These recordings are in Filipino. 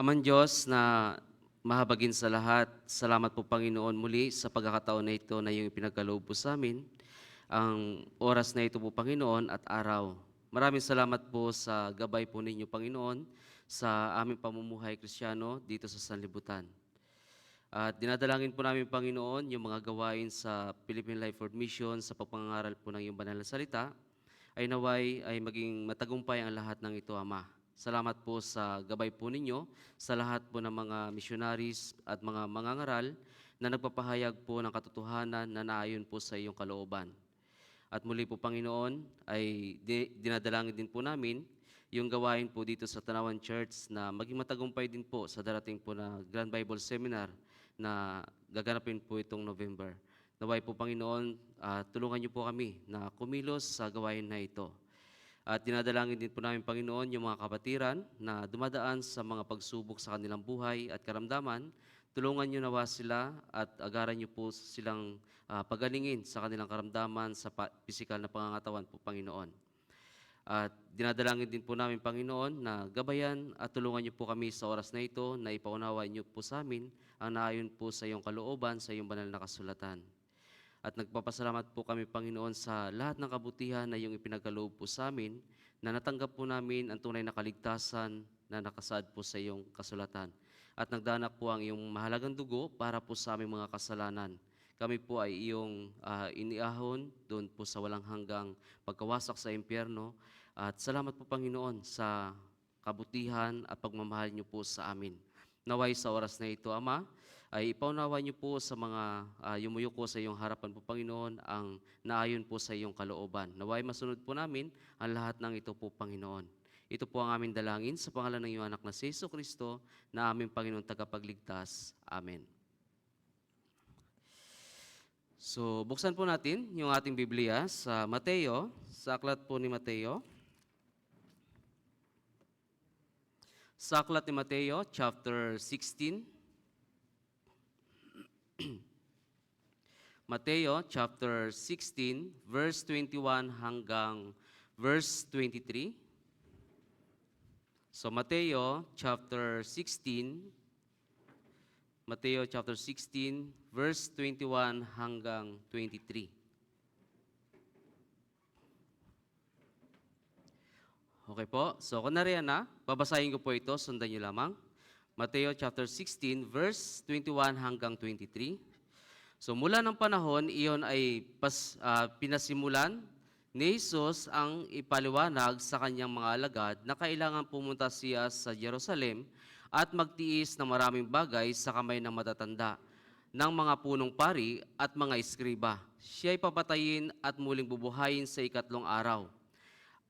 Amang Diyos na mahabagin sa lahat, salamat po Panginoon muli sa pagkakataon na ito na iyong ipinagkaloob po sa amin. Ang oras na ito po Panginoon at araw. Maraming salamat po sa gabay po ninyo Panginoon sa aming pamumuhay Kristiyano dito sa sanlibutan. At dinadalangin po namin Panginoon yung mga gawain sa Philippine Life World Mission sa pagpangaral po ng iyong banal na salita ay naway ay maging matagumpay ang lahat ng ito, Ama. Salamat po sa gabay po ninyo sa lahat po ng mga missionaries at mga mangangaral na nagpapahayag po ng katotohanan na naayon po sa iyong kalooban. At muli po, Panginoon, ay dinadalangin din po namin yung gawain po dito sa Tanawan Church na maging matagumpay din po sa darating po na Grand Bible Seminar na gaganapin po itong November. Naway po, Panginoon, tulungan niyo po kami na kumilos sa gawain na ito. At dinadalangin din po namin, Panginoon, yung mga kapatiran na dumadaan sa mga pagsubok sa kanilang buhay at karamdaman. Tulungan niyo nawa sila at agaran niyo po silang pagalingin sa kanilang karamdaman sa pisikal na pangangatawan po, Panginoon. At dinadalangin din po namin, Panginoon, na gabayan at tulungan niyo po kami sa oras na ito na ipaunawa niyo po sa amin ang naayon po sa iyong kalooban, sa iyong banal na kasulatan. At nagpapasalamat po kami, Panginoon, sa lahat ng kabutihan na iyong ipinagkaloob po sa amin, na natanggap po namin ang tunay na kaligtasan na nakasaad po sa iyong kasulatan. At nagdanak po ang iyong mahalagang dugo para po sa aming mga kasalanan. Kami po ay iyong iniahon doon po sa walang hanggang pagkawasak sa impyerno. At salamat po, Panginoon, sa kabutihan at pagmamahal niyo po sa amin. Naway sa oras na ito, Ama, ay ipaunawa niyo po sa mga yumuyuko sa iyong harapan po, Panginoon, ang naayon po sa iyong kalooban. Naway masunod po namin ang lahat ng ito po, Panginoon. Ito po ang aming dalangin sa pangalan ng iyong anak na si Jesucristo na aming Panginoon tagapagligtas. Amen. So, buksan po natin yung ating Biblia sa Mateo, sa aklat po ni Mateo. Sa aklat ni Mateo, chapter 16. Mateo, chapter 16, verse 21 hanggang verse 23. So, Mateo, chapter 16, verse 21 hanggang 23. Okay po, so kung nariyan na, babasahin ko po ito, sundan niyo lamang. Mateo chapter 16, verse 21 hanggang 23. So mula ng panahon, iyon ay pinasimulan ni Jesus ang ipaliwanag sa kanyang mga alagad na kailangan pumunta siya sa Jerusalem at magtiis ng maraming bagay sa kamay ng matatanda, ng mga punong pari at mga eskriba. Siya ay papatayin at muling bubuhayin sa ikatlong araw.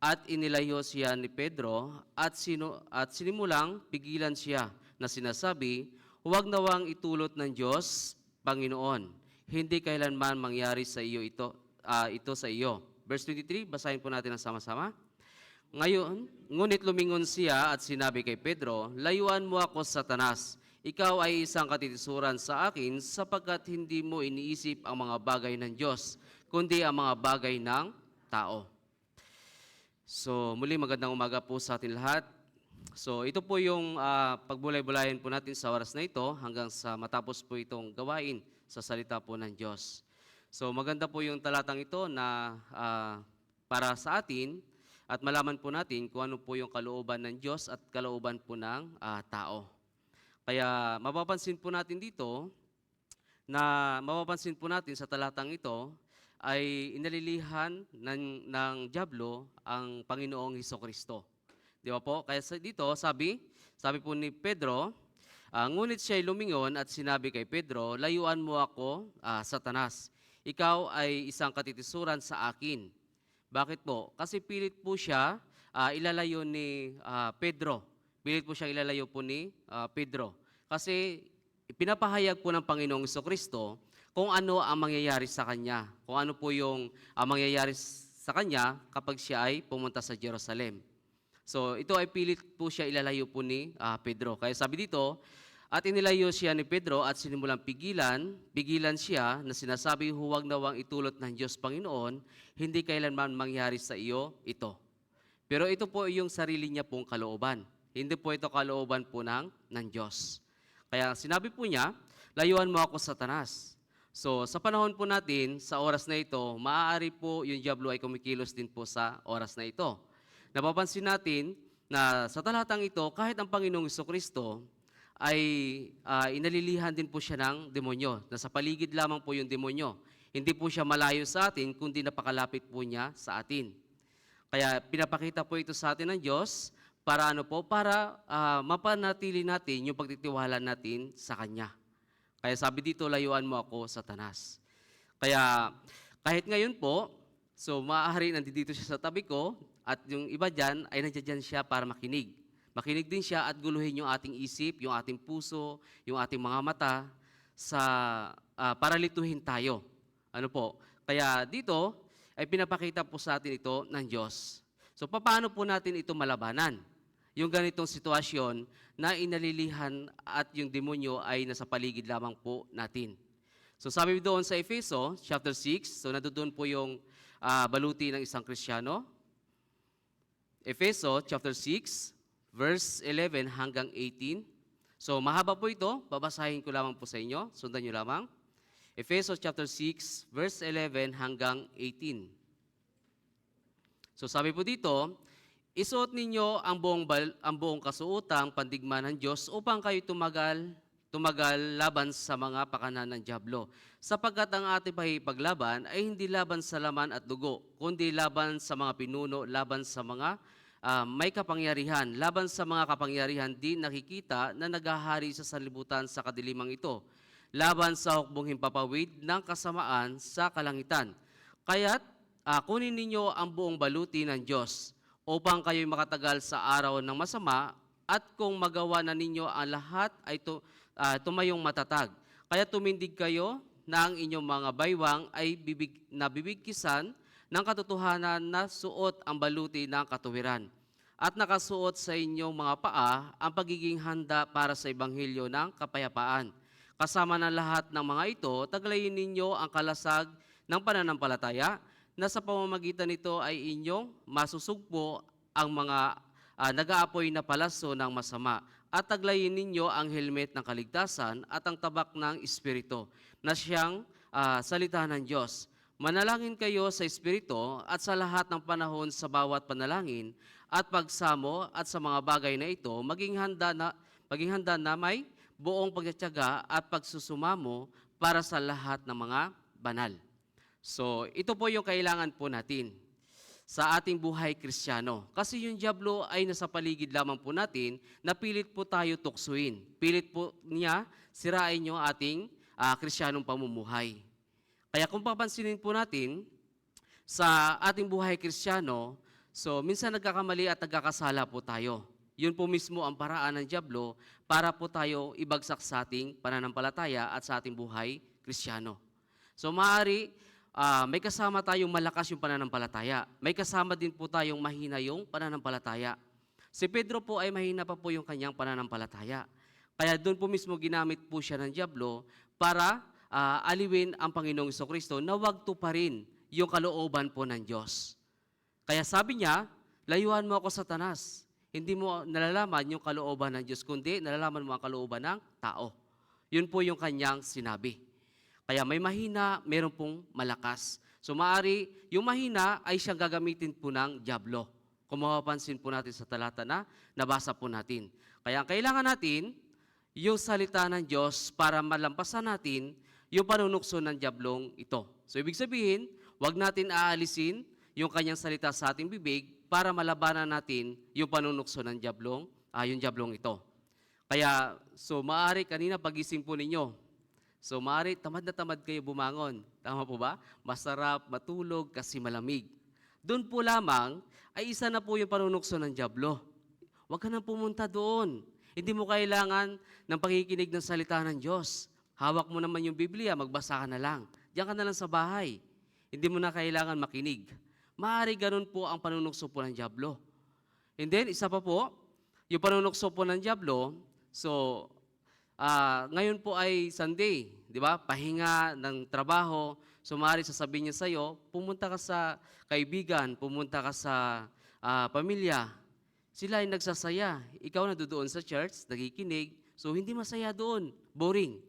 At inilayo siya ni Pedro at sinimulang pigilan siya na sinasabi, "Huwag nawang itulot ng Diyos, Panginoon. Hindi kailanman mangyari sa iyo ito sa iyo." Verse 23, basahin po natin ang sama-sama. Ngunit lumingon siya at sinabi kay Pedro, "Layuan mo ako, Satanas. Ikaw ay isang katitisuran sa akin sapagkat hindi mo iniisip ang mga bagay ng Diyos, kundi ang mga bagay ng tao." So, muli magandang umaga po sa atin lahat. So, ito po yung pagbulay-bulayan po natin sa oras na ito hanggang sa matapos po itong gawain sa salita po ng Diyos. So, maganda po yung talatang ito na para sa atin at malaman po natin kung ano po yung kalooban ng Diyos at kalooban po ng tao. Kaya mapapansin po natin dito sa talatang ito ay inalilihan ng dyablo ang Panginoong Hesukristo. Di ba po? Kaya dito sabi po ni Pedro, ngunit siya'y lumingon at sinabi kay Pedro, "Layuan mo ako, Satanas. Ikaw ay isang katitisuran sa akin." Bakit po? Kasi pilit po siya ilalayo ni Pedro. Pilit po siyang ilalayo po ni Pedro. Kasi pinapahayag po ng Panginoong Hesukristo kung ano ang mangyayari sa kanya. Kung ano po yung mangyayari sa kanya kapag siya ay pumunta sa Jerusalem. So ito ay pilit po siya ilalayo po ni Pedro. Kaya sabi dito, at inilayo siya ni Pedro at sinimulang pigilan siya na sinasabi, "Huwag nawang itulot ng Diyos, Panginoon, hindi kailanman mangyari sa iyo ito." Pero ito po yung sarili niya pong kalooban. Hindi po ito kalooban po ng Diyos. Kaya sinabi po niya, layuan mo ako, Satanas. So sa panahon po natin, sa oras na ito, maaari po yung diablo ay kumikilos din po sa oras na ito. Napapansin natin na sa talatang ito, kahit ang Panginoong Kristo ay inalilihan din po siya ng demonyo. Nasa paligid lamang po yung demonyo. Hindi po siya malayo sa atin, kundi napakalapit po niya sa atin. Kaya pinapakita po ito sa atin ng Diyos para ano po, para mapanatili natin yung pagtitiwala natin sa Kanya. Kaya sabi dito, layuan mo ako, Satanas. Kaya kahit ngayon po, so maaari nandito siya sa tabi ko at yung iba dyan ay nandiyan siya para makinig. Makinig din siya at guluhin yung ating isip, yung ating puso, yung ating mga mata para lituhin tayo. Ano po? Kaya dito ay pinapakita po sa atin ito ng Diyos. So paano po natin ito malabanan? Yung ganitong sitwasyon na inalilihan at yung demonyo ay nasa paligid lamang po natin. So sabi doon sa Efeso chapter 6, so nandoon po yung baluti ng isang Kristiyano. Efeso chapter 6, verse 11 hanggang 18. So mahaba po ito, babasahin ko lamang po sa inyo, sundan nyo lamang. Efeso chapter 6, verse 11 hanggang 18. So sabi po dito, isuot ninyo ang buong kasuotang pandigma ng Diyos upang kayo tumagal laban sa mga pakanan ng diablo. Sapagkat ang ating paglaban ay hindi laban sa laman at dugo, kundi laban sa mga pinuno, laban sa mga may kapangyarihan, laban sa mga kapangyarihan di nakikita na naghahari sa sanlibutan sa kadilimang ito, laban sa hukbong himpapawid ng kasamaan sa kalangitan. Kaya't kunin ninyo ang buong baluti ng Diyos upang kayo'y makatagal sa araw ng masama at kung magawa na ninyo ang lahat ay tumayong matatag. Kaya tumindig kayo na ang inyong mga baywang ay nabibigkisan ng katotohanan na suot ang baluti ng katuwiran at nakasuot sa inyong mga paa ang pagiging handa para sa ebanghelyo ng kapayapaan. Kasama ng lahat ng mga ito, taglayin ninyo ang kalasag ng pananampalataya na sa pamamagitan nito ay inyong masusugpo ang mga nag-aapoy na palaso ng masama at taglayin ninyo ang helmet ng kaligtasan at ang tabak ng Espiritu na siyang salita ng Diyos. Manalangin kayo sa Espiritu at sa lahat ng panahon sa bawat panalangin at pagsamo at sa mga bagay na ito, maging handa na may buong pagtitiyaga at pagsusumamo para sa lahat ng mga banal. So, ito po yung kailangan po natin sa ating buhay Kristiyano. Kasi yung diablo ay nasa paligid lamang po natin na pilit po tayo tuksuin. Pilit po niya sirain yung ating Kristiyanong pamumuhay. Kaya kung papansinin po natin sa ating buhay Kristiyano, so minsan nagkakamali at nagkakasala po tayo. Yun po mismo ang paraan ng diablo para po tayo ibagsak sa ating pananampalataya at sa ating buhay Kristiyano. So maaari may kasama tayong malakas yung pananampalataya. May kasama din po tayong mahina yung pananampalataya. Si Pedro po ay mahina pa po yung kanyang pananampalataya. Kaya doon po mismo ginamit po siya ng diablo para aliwin ang Panginoong Kristo na wag tuparin yung kalooban po ng Diyos. Kaya sabi niya, layuan mo ako, Satanas. Hindi mo nalalaman yung kalooban ng Diyos, kundi nalalaman mo ang kalooban ng tao. Yun po yung kanyang sinabi. Kaya may mahina, meron pong malakas. So maaari, yung mahina ay siyang gagamitin po ng diablo. Kung mapapansin po natin sa talata na nabasa po natin. Kaya ang kailangan natin, yung salita ng Diyos para malampasan natin yung panunukso ng diablong ito. So ibig sabihin, wag natin aalisin yung kanyang salita sa ating bibig para malabanan natin yung panunukso ng diablong ito. Kaya, so maaari kanina pagising po ninyo, so maaari tamad na tamad kayo bumangon. Tama po ba? Masarap matulog kasi malamig. Doon po lamang ay isa na po yung panunukso ng diablo. Huwag ka nang pumunta doon. Hindi mo kailangan ng pakikinig ng salita ng Diyos. Hawak mo naman yung Biblia, magbasa ka na lang. Diyan ka na lang sa bahay. Hindi mo na kailangan makinig. Maaari ganun po ang panunukso po ng diablo. And then, isa pa po, yung panunukso po ng diablo, so, ngayon po ay Sunday, di ba? Pahinga ng trabaho. So, maaari sasabihin niya sa'yo, pumunta ka sa kaibigan, pumunta ka sa pamilya. Sila ay nagsasaya. Ikaw na doon sa church, nakikinig, so hindi masaya doon. Boring.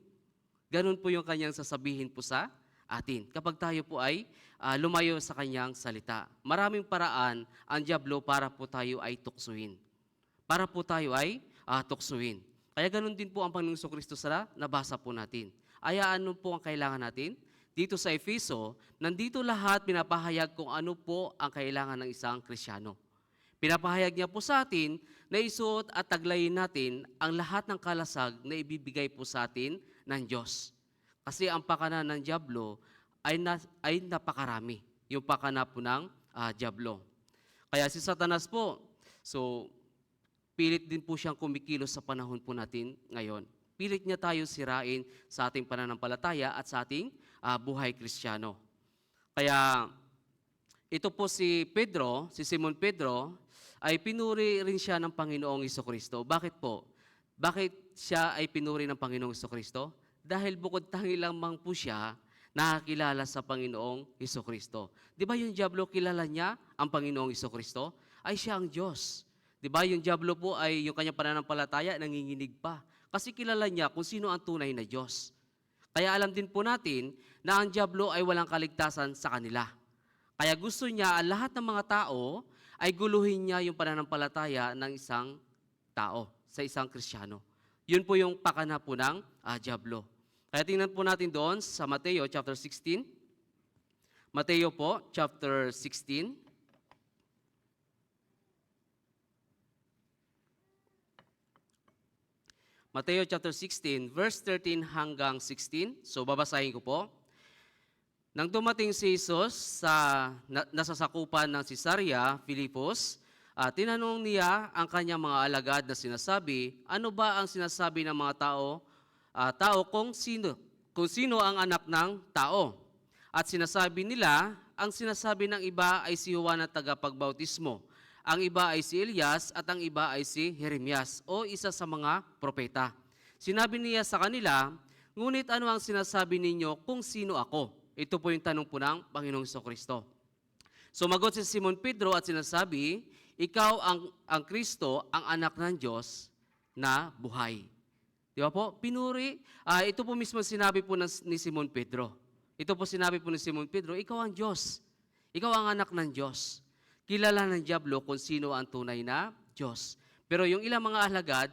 Ganun po yung kanyang sasabihin po sa atin. Kapag tayo po ay lumayo sa kanyang salita. Maraming paraan ang dyablo para po tayo ay tuksuhin. Para po tayo ay tuksuhin. Kaya ganun din po ang Panginoong Kristo sa nabasa po natin. Ano po ang kailangan natin? Dito sa Efeso, nandito lahat pinapahayag kung ano po ang kailangan ng isang Kristiyano. Pinapahayag niya po sa atin na isuot at taglayin natin ang lahat ng kalasag na ibibigay po sa atin ng Diyos. Kasi ang pakana ng dyablo ay napakarami. Yung pakana po ng dyablo. Kaya si Satanas po, so pilit din po siyang kumikilos sa panahon po natin ngayon. Pilit niya tayo sirain sa ating pananampalataya at sa ating buhay Kristiyano. Kaya ito po si Pedro, si Simon Pedro, ay pinuri rin siya ng Panginoong Jesucristo. Bakit po? Bakit siya ay pinuri ng Panginoong Jesucristo? Dahil bukod tangi lamang po siya nakakilala sa Panginoong Jesucristo. Di ba yung dyablo kilala niya ang Panginoong Jesucristo? Ay siya ang Diyos. Di ba yung dyablo po ay yung kanyang pananampalataya nanginginig pa. Kasi kilala niya kung sino ang tunay na Diyos. Kaya alam din po natin na ang dyablo ay walang kaligtasan sa kanila. Kaya gusto niya ang lahat ng mga tao ay guluhin niya yung pananampalataya ng isang tao, sa isang Kristiyano. Yun po yung pakana po ng dyablo. Kaya tingnan po natin doon sa Mateo chapter 16. Mateo po, chapter 16. Mateo chapter 16, verse 13 hanggang 16. So babasahin ko po. Nang dumating si Jesus sa nasasakupan ng Cesarea Philipos, tinanong niya ang kanyang mga alagad na sinasabi, ano ba ang sinasabi ng mga tao kung sino ang anak ng tao? At sinasabi nila, ang sinasabi ng iba ay si Juan na tagapagbautismo, ang iba ay si Elias at ang iba ay si Jeremias o isa sa mga propeta. Sinabi niya sa kanila, ngunit ano ang sinasabi ninyo kung sino ako? Ito po yung tanong po ng Panginoong Jesucristo. Sumagot si Simon Pedro at sinasabi, ikaw ang Kristo, ang anak ng Diyos na buhay. Di ba po? Pinuri. Ito po mismo sinabi po ni Simon Pedro. Ito po sinabi po ni Simon Pedro, ikaw ang Diyos. Ikaw ang anak ng Diyos. Kilala ng dyablo kung sino ang tunay na Diyos. Pero yung ilang mga alagad,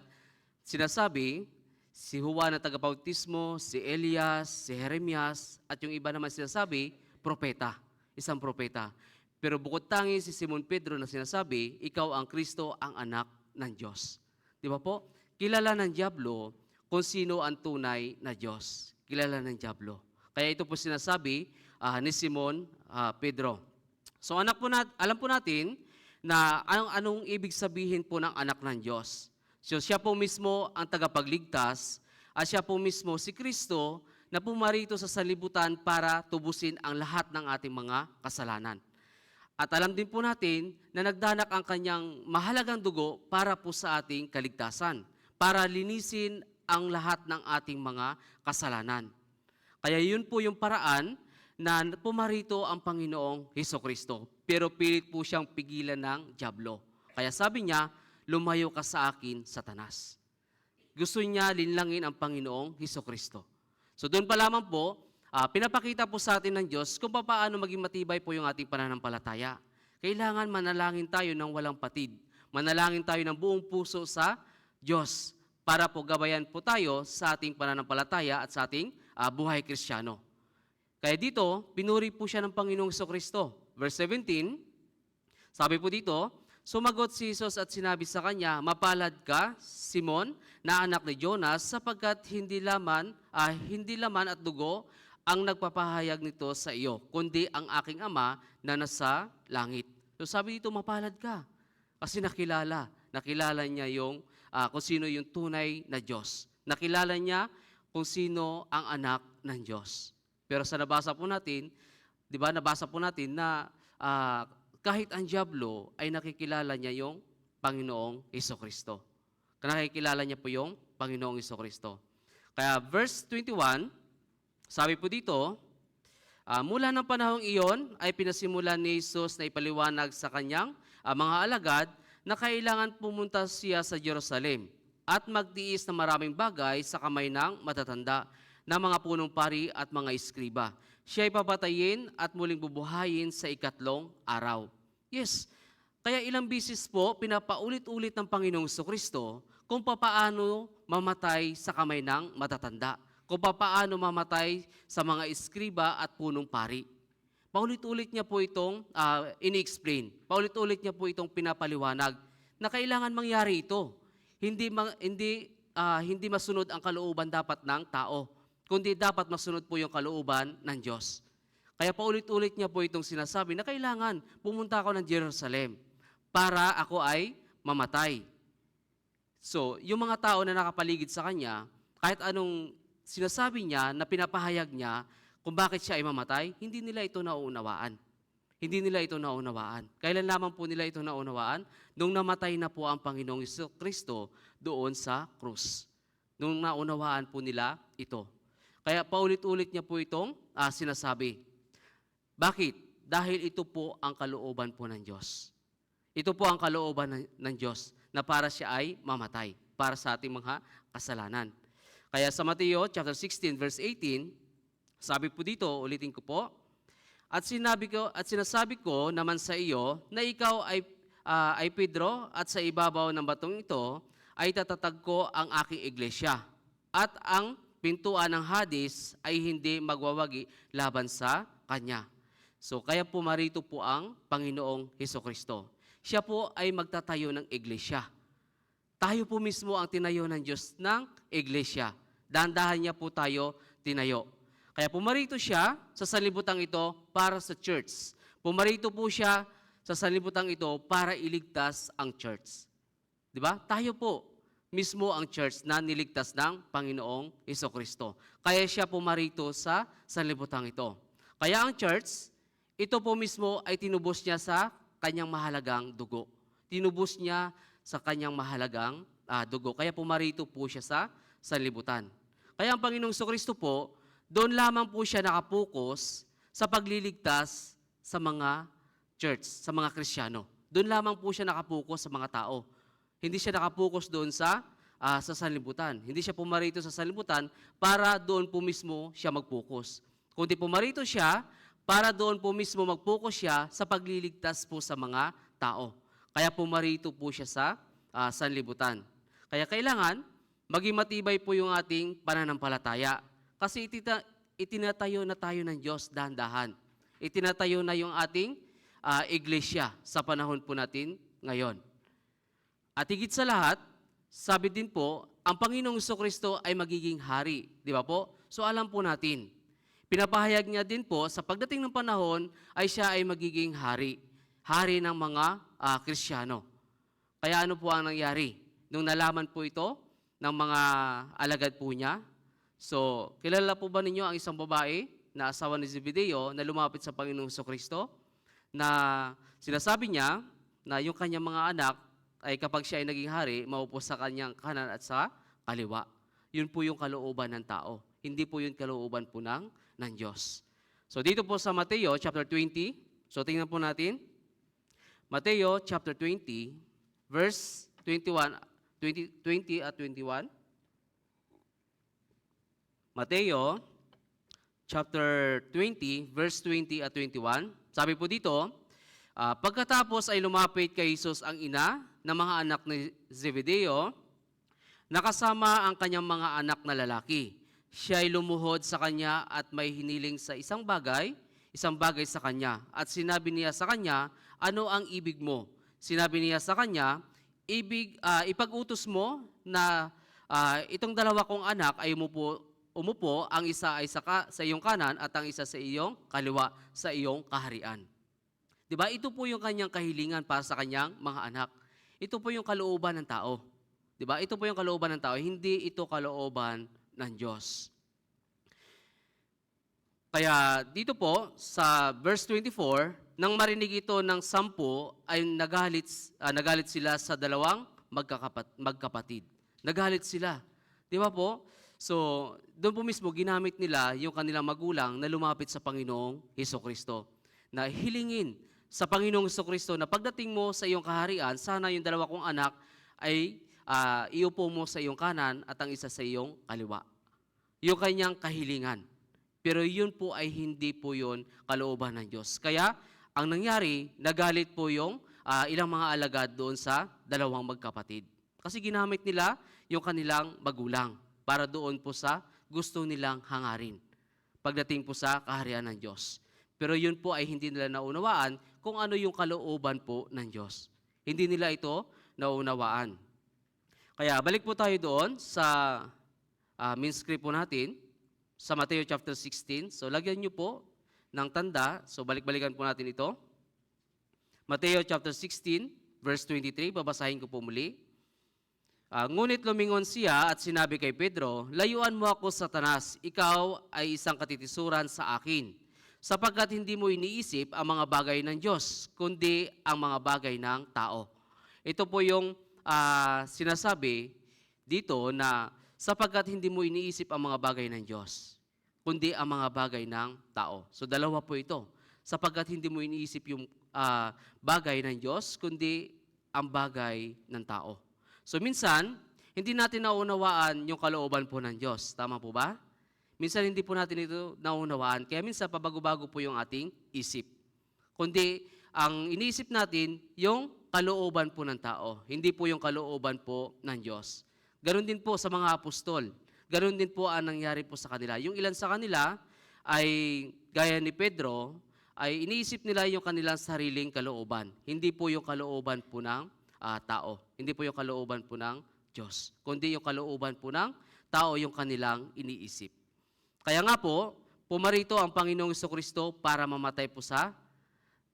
sinasabi, si Juan na tagabautismo, si Elias, si Jeremias, at yung iba naman sinasabi, propeta, isang propeta. Pero bukod tangi si Simon Pedro na sinasabi, ikaw ang Kristo, ang anak ng Diyos. Di ba po? Kilala ng dyablo kung sino ang tunay na Diyos. Kilala ng dyablo. Kaya ito po sinasabi ni Simon Pedro. So alam po natin na anong ibig sabihin po ng anak ng Diyos. So siya po mismo ang tagapagligtas at siya po mismo si Kristo na pumarito sa sanlibutan para tubusin ang lahat ng ating mga kasalanan. At alam din po natin na nagdanak ang kanyang mahalagang dugo para po sa ating kaligtasan, para linisin ang lahat ng ating mga kasalanan. Kaya yun po yung paraan na pumarito ang Panginoong Jesucristo. Pero pilit po siyang pigilan ng dyablo. Kaya sabi niya, lumayo ka sa akin, Satanas. Gusto niya linlangin ang Panginoong Jesucristo. So doon pa lamang po, pinapakita po sa atin ng Diyos kung paano maging matibay po yung ating pananampalataya. Kailangan manalangin tayo ng walang patid. Manalangin tayo ng buong puso sa Diyos para po gabayan po tayo sa ating pananampalataya at sa ating buhay Kristiyano. Kaya dito, pinuri po siya ng Panginoong Jesucristo. Verse 17, sabi po dito, sumagot si Jesus at sinabi sa kanya, mapalad ka, Simon, na anak ni Jonas, sapagkat hindi laman at dugo ang nagpapahayag nito sa iyo, kundi ang aking Ama na nasa langit. So sabi dito, mapalad ka. Kasi nakilala niya yung kung sino yung tunay na Diyos. Nakilala niya kung sino ang anak ng Diyos. Pero sa nabasa po natin, di ba, nabasa po natin na kahit ang dyablo ay nakikilala niya yung Panginoong Jesucristo. Nakikilala niya po yung Panginoong Jesucristo. Kaya verse 21, sabi po dito, mula ng panahong iyon ay pinasimulan ni Jesus na ipaliwanag sa kanyang mga alagad na kailangan pumunta siya sa Jerusalem at magtiis ng maraming bagay sa kamay ng matatanda na mga punong pari at mga eskriba. Siya ay papatayin at muling bubuhayin sa ikatlong araw. Yes, kaya ilang bisis po pinapaulit-ulit ng Panginoong Kristo kung papaano mamatay sa kamay ng matatanda, kung papaano mamatay sa mga eskriba at punong pari. Paulit-ulit niya po itong ini-explain. Paulit-ulit niya po itong pinapaliwanag na kailangan mangyari ito. Hindi masunod ang kalooban dapat ng tao, kundi dapat masunod po yung kalooban ng Diyos. Kaya paulit-ulit niya po itong sinasabi na kailangan pumunta ako ng Jerusalem para ako ay mamatay. So, yung mga tao na nakapaligid sa kanya, kahit anong sinasabi niya na pinapahayag niya kung bakit siya ay mamatay, hindi nila ito nauunawaan. Hindi nila ito nauunawaan. Kailan lamang po nila ito nauunawaan? Nung namatay na po ang Panginoong Kristo doon sa krus. Nung naunawaan po nila ito. Kaya paulit-ulit niya po itong sinasabi. Bakit? Dahil ito po ang kalooban po ng Diyos. Ito po ang kalooban ng Diyos na para siya ay mamatay para sa ating mga kasalanan. Kaya sa Mateo chapter 16 verse 18, sabi po dito, ulitin ko po, at sinasabi ko naman sa iyo na ikaw ay Pedro at sa ibabaw ng batong ito ay tatatag ko ang aking iglesia at ang pintuan ng Hades ay hindi magwawagi laban sa kanya. So kaya pumarito po ang Panginoong Hesukristo. Siya po ay magtatayo ng iglesia. Tayo po mismo ang tinayo ng Diyos ng iglesia. Dahan-dahan niya po tayo tinayo. Kaya pumarito siya sa sanlibutan ito para sa church. Pumarito po siya sa sanlibutan ito para iligtas ang church. Di ba? Tayo po mismo ang church na niligtas ng Panginoong Hesukristo. Kaya siya pumarito sa sanlibutan ito. Kaya ang church, ito po mismo ay tinubos niya sa kanyang mahalagang dugo. Tinubos niya sa kanyang mahalagang dugo. Kaya pumarito po siya sa sanlibutan. Kaya ang Panginoong Hesukristo po, doon lamang po siya nakapokus sa pagliligtas sa mga church, sa mga Kristiyano. Doon lamang po siya nakapokus sa mga tao. Hindi siya nakapokus doon sa sanlibutan. Hindi siya pumarito sa sanlibutan para doon po mismo siya mag-focus. Kundi pumarito siya para doon po mismo mag-focus siya sa pagliligtas po sa mga tao. Kaya pumarito po siya sa sanlibutan. Kaya kailangan maging matibay po yung ating pananampalataya. Kasi itinatayo na tayo ng Diyos dahan-dahan. Itinatayo na yung ating iglesia sa panahon po natin ngayon. At higit sa lahat, sabi din po, ang Panginoong Hesukristo ay magiging hari. Di ba po? So alam po natin, pinapahayag niya din po, sa pagdating ng panahon, ay siya ay magiging hari. Hari ng mga Kristiyano. Kaya ano po ang nangyari? Nung nalaman po ito ng mga alagad po niya, so, kilala po ba ninyo ang isang babae na asawa ni Zebedeo na lumapit sa Panginoong Hesukristo na sinasabi niya na yung kanyang mga anak ay kapag siya ay naging hari, maupo sa kanyang kanan at sa kaliwa. Yun po yung kalooban ng tao. Hindi po yung kalooban po ng Diyos. So, dito po sa Mateo chapter 20, so tingnan po natin. Mateo chapter 20, verse 21, 20 at 21. Mateo, chapter 20, verse 20 at 21. Sabi po dito, pagkatapos ay lumapit kay Jesus ang ina ng mga anak ni Zebedeo, nakasama ang kanyang mga anak na lalaki. Siya ay lumuhod sa kanya at may hiniling sa isang bagay sa kanya. At sinabi niya sa kanya, ano ang ibig mo? Sinabi niya sa kanya, ipag-utos mo na itong dalawa kong anak ay umupo, ang isa ay sa iyong kanan at ang isa sa iyong kaliwa sa iyong kaharian. Diba? Ito po yung kanyang kahilingan para sa kanyang mga anak. Ito po yung kalooban ng tao. Diba? Ito po yung kalooban ng tao, hindi ito kalooban ng Diyos. Kaya dito po sa verse 24, nang marinig ito ng 10 ay nagalit sila sa dalawang magkapatid. Nagalit sila. Di ba po? So, doon po mismo ginamit nila yung kanilang magulang na lumapit sa Panginoong Hesukristo na hilingin sa Panginoong Jesucristo na pagdating mo sa iyong kaharian, sana yung dalawa kong anak ay iupo mo sa iyong kanan at ang isa sa iyong kaliwa. Yung kanyang kahilingan. Pero yun po ay hindi po yun kalooban ng Diyos. Kaya ang nangyari, nagalit po yung ilang mga alagad doon sa dalawang magkapatid. Kasi ginamit nila yung kanilang magulang para doon po sa gusto nilang hangarin pagdating po sa kaharian ng Diyos. Pero yun po ay hindi nila naunawaan kung ano yung kalooban po ng Diyos. Hindi nila ito naunawaan. Kaya balik po tayo doon sa main script po natin, sa Mateo chapter 16. So lagyan nyo po ng tanda. So balik-balikan po natin ito. Mateo chapter 16, verse 23, babasahin ko po muli. Ngunit lumingon siya at sinabi kay Pedro, layuan mo ako, Satanas, ikaw ay isang katitisuran sa akin, sapagkat hindi mo iniisip ang mga bagay ng Diyos, kundi ang mga bagay ng tao. Ito po yung sinasabi dito na sapagkat hindi mo iniisip ang mga bagay ng Diyos, kundi ang mga bagay ng tao. So dalawa po ito. Sapagkat hindi mo iniisip yung bagay ng Diyos, kundi ang bagay ng tao. So minsan, hindi natin naunawaan yung kalooban po ng Diyos. Tama po ba? Minsan hindi po natin ito naunawaan. Kaya minsan pabago-bago po yung ating isip. Kundi ang iniisip natin yung kalooban po ng tao. Hindi po yung kalooban po ng Diyos. Ganon din po sa mga apostol. Ganon din po ang nangyari po sa kanila. Yung ilan sa kanila ay gaya ni Pedro, ay iniisip nila yung kanilang sariling kalooban. Hindi po yung kalooban po ng tao. Hindi po yung kalooban po ng Diyos. Kundi yung kalooban po ng tao yung kanilang iniisip. Kaya nga po, pumarito ang Panginoong Jesucristo para mamatay po sa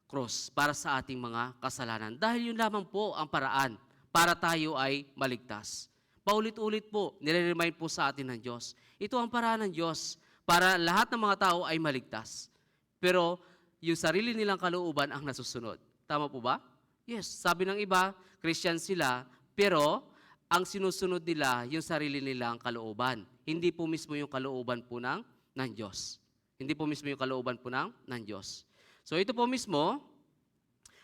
cross, para sa ating mga kasalanan. Dahil yun lamang po ang paraan para tayo ay maligtas. Paulit-ulit po, nire-remind po sa atin ng Diyos. Ito ang paraan ng Diyos para lahat ng mga tao ay maligtas. Pero yung sarili nilang kalooban ang nasusunod. Tama po ba? Yes, sabi ng iba, Christian sila, pero ang sinusunod nila yung sarili nilang kalooban. Hindi po mismo yung kalooban po ng Diyos. Hindi po mismo yung kalooban po ng Diyos. So ito po mismo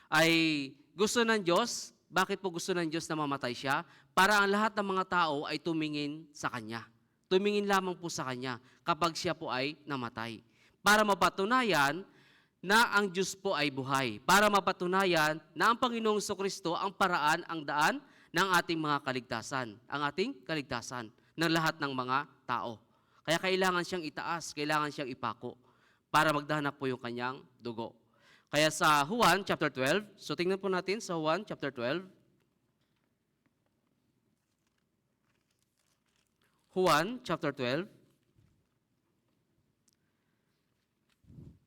ay gusto ng Diyos. Bakit po gusto ng Diyos na mamatay siya? Para ang lahat ng mga tao ay tumingin sa Kanya. Tumingin lamang po sa Kanya kapag siya po ay namatay. Para mapatunayan na ang Diyos po ay buhay. Para mapatunayan na ang Panginoong Jesucristo ang paraan, ang daan ng ating mga kaligtasan. Ang ating kaligtasan ng lahat ng mga tao. Kaya kailangan siyang itaas, kailangan siyang ipako para magdahanap po yung kanyang dugo. Kaya sa Juan chapter 12, so tingnan po natin sa Juan chapter 12. Juan chapter 12.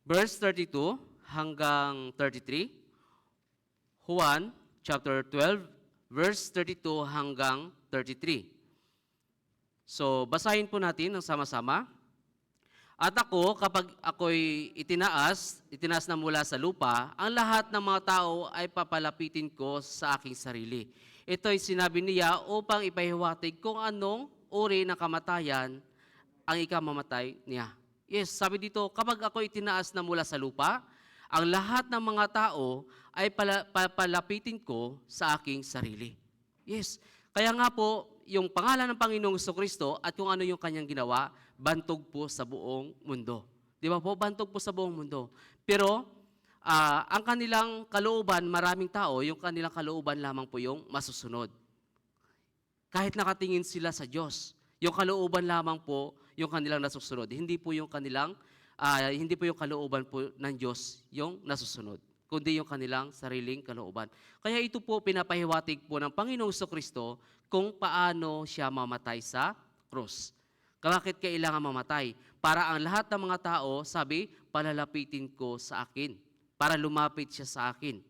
Verse 32 hanggang 33. Juan chapter 12, verse 32 hanggang 33. So, basahin po natin ng sama-sama. At ako, kapag ako'y itinaas na mula sa lupa, ang lahat ng mga tao ay papalapitin ko sa aking sarili. Ito'y sinabi niya upang ipahiwatig kung anong uri ng kamatayan ang ikamamatay niya. Yes, sabi dito, kapag ako itinaas na mula sa lupa, ang lahat ng mga tao ay papalapitin ko sa aking sarili. Yes, kaya nga po, yung pangalan ng Panginoong Jesucristo at kung ano yung kanyang ginawa, bantog po sa buong mundo. Di ba po? Bantog po sa buong mundo. Pero, ang kanilang kalooban, maraming tao, yung kanilang kalooban lamang po yung masusunod. Kahit nakatingin sila sa Diyos, yung kalooban lamang po yung kanilang nasusunod. Hindi po yung kalooban po ng Diyos yung nasusunod, kundi yung kanilang sariling kalooban. Kaya ito po pinapahiwatig po ng Panginoong Jesucristo kung paano siya mamatay sa krus. Bakit kailangan mamatay? Para ang lahat ng mga tao, sabi, palalapitin ko sa akin. Para lumapit siya sa akin.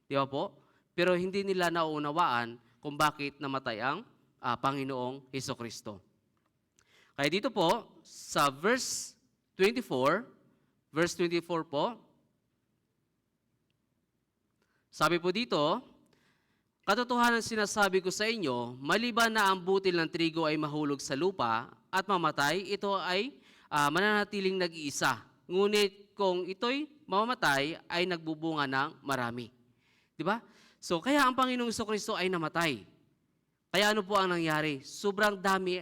Di ba po? Pero hindi nila nauunawaan kung bakit namatay ang Panginoong Jesucristo. Kaya dito po, sa verse 24 po, sabi po dito, katotohanan sinasabi ko sa inyo, maliban na ang butil ng trigo ay mahulog sa lupa at mamatay, ito ay mananatiling nag-iisa. Ngunit kung ito'y mamamatay ay nagbubunga ng marami. Di ba? So, kaya ang Panginoong Jesucristo ay namatay. Kaya ano po ang nangyari? Sobrang dami,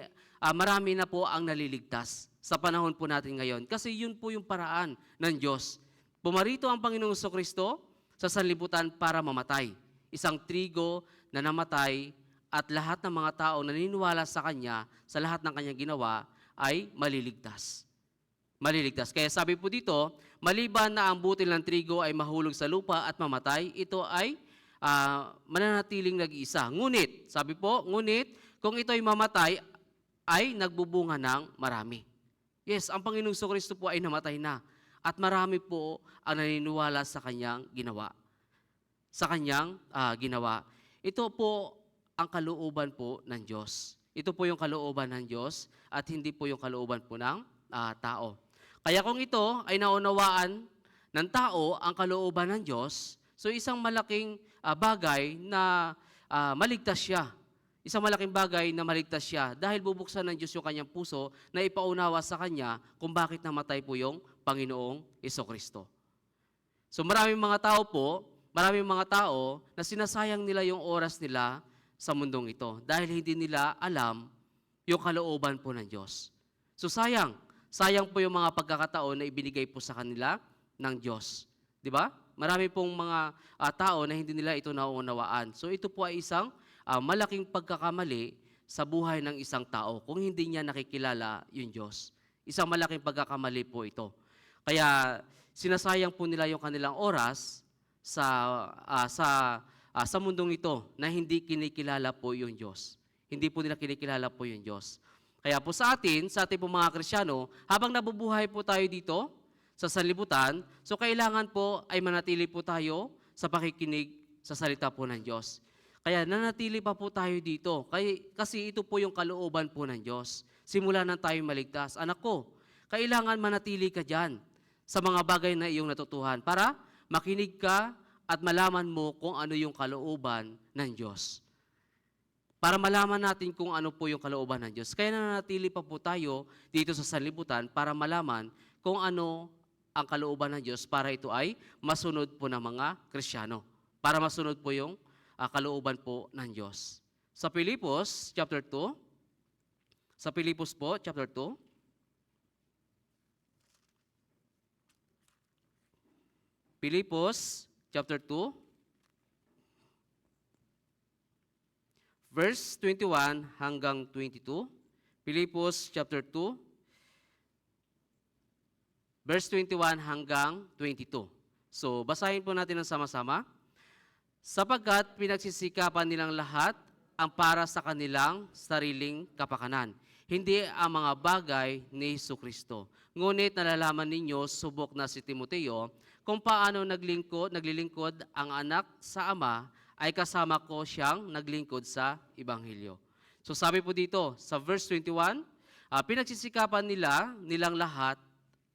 marami na po ang naliligtas sa panahon po natin ngayon. Kasi yun po yung paraan ng Diyos. Pumarito ang Panginoong Jesucristo sa sanlibutan para mamatay. Isang trigo na namatay at lahat ng mga tao na naniniwala sa Kanya, sa lahat ng Kanyang ginawa, ay maliligtas. Maliligtas. Kaya sabi po dito, maliban na ang butil ng trigo ay mahulog sa lupa at mamatay, ito ay mananatiling nag-iisa. Ngunit, sabi po, kung ito ay mamatay, ay nagbubunga ng marami. Yes, ang Panginoong Jesucristo po ay namatay na. At marami po ang naniniwala sa Kanyang ginawa. Sa Kanyang ginawa. Ito po ang kalooban po ng Diyos. Ito po yung kalooban ng Diyos at hindi po yung kalooban po ng tao. Kaya kung ito ay naunawaan ng tao ang kalooban ng Diyos, so isang malaking bagay na maligtas siya. Isang malaking bagay na maligtas siya dahil bubuksan ng Diyos yung kanyang puso na ipaunawa sa kanya kung bakit namatay po yung Panginoong Jesucristo. So maraming mga tao na sinasayang nila yung oras nila sa mundong ito dahil hindi nila alam yung kalooban po ng Diyos. So sayang po yung mga pagkakataon na ibinigay po sa kanila ng Diyos. Di ba? Marami pong mga tao na hindi nila ito nauunawaan. So ito po ay isang malaking pagkakamali sa buhay ng isang tao kung hindi niya nakikilala yung Diyos. Isang malaking pagkakamali po ito. Kaya sinasayang po nila yung kanilang oras sa mundong ito na hindi kinikilala po yung Diyos. Hindi po nila kinikilala po yung Diyos. Kaya po sa ating po mga Kristiyano, habang nabubuhay po tayo dito sa sanlibutan, so kailangan po ay manatili po tayo sa pakikinig sa salita po ng Diyos. Kaya nanatili pa po tayo dito. Kasi ito po yung kalooban po ng Diyos. Simula nang tayo maligtas. Anak ko, kailangan manatili ka dyan sa mga bagay na iyong natutuhan para makinig ka at malaman mo kung ano yung kalooban ng Diyos. Para malaman natin kung ano po yung kalooban ng Diyos. Kaya nanatili pa po tayo dito sa sanlibutan para malaman kung ano ang kalooban ng Diyos para ito ay masunod po ng mga Kristiyano. Para masunod po yung kalooban po ng Diyos. Sa Filipos chapter 2, sa Filipos po chapter 2, Filipos chapter 2, verse 21 hanggang 22. Filipos chapter 2, verse 21 hanggang 22. So, basahin po natin ng sama-sama. Sapagkat pinagsisikapan nilang lahat ang para sa kanilang sariling kapakanan, hindi ang mga bagay ni Jesucristo. Ngunit nalalaman ninyo, subok na si Timoteo, kung paano naglilingkod ang anak sa ama, ay kasama ko siyang naglingkod sa Ebanghelyo. So sabi po dito, sa verse 21, pinagsisikapan nilang lahat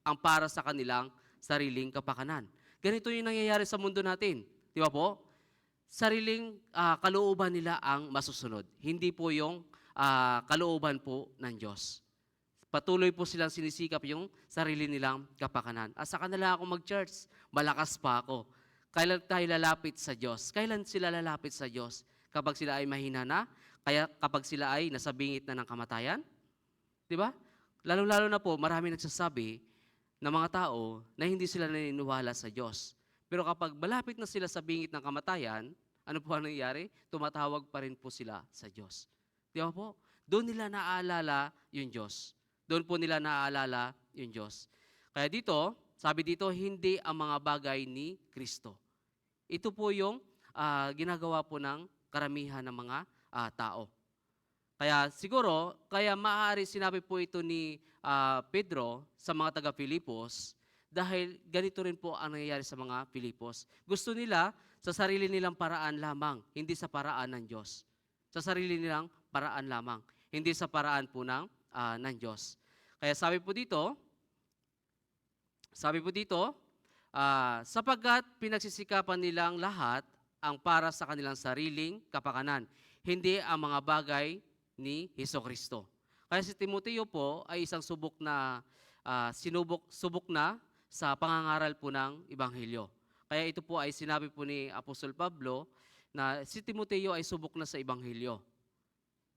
ang para sa kanilang sariling kapakanan. Ganito yung nangyayari sa mundo natin. Di ba po? Sariling kalooban nila ang masusunod. Hindi po yung kalooban po ng Diyos. Patuloy po silang sinisikap yung sarili nilang kapakanan. Saka na lang ako mag-church, malakas pa ako. Kailan tayo lalapit sa Diyos? Kailan sila lalapit sa Diyos? Kapag sila ay mahina na? Kaya kapag sila ay nasa bingit na ng kamatayan? Di ba? Lalo-lalo na po, marami nagsasabi ng mga tao na hindi sila naniniwala sa Diyos. Pero kapag malapit na sila sa bingit ng kamatayan, ano po ang nangyayari? Tumatawag pa rin po sila sa Diyos. Di ba po? Doon nila naaalala yung Diyos. Doon po nila naaalala yung Diyos. Kaya dito, sabi dito, hindi ang mga bagay ni Kristo. Ito po yung ginagawa po ng karamihan ng mga tao. Kaya siguro, kaya maaari sinabi po ito ni Pedro sa mga taga-Filipos dahil ganito rin po ang nangyayari sa mga Filipos. Gusto nila sa sarili nilang paraan lamang, hindi sa paraan ng Diyos. Sa sarili nilang paraan lamang, hindi sa paraan po ng Diyos. Kaya sabi po dito, sapagkat pinagsisikapan nilang lahat ang para sa kanilang sariling kapakanan, hindi ang mga bagay ni Jesucristo. Kaya si Timoteo po ay isang subok na sa pangangaral po ng Ebanghelyo. Kaya ito po ay sinabi po ni Apostol Pablo na si Timoteo ay subok na sa Ebanghelyo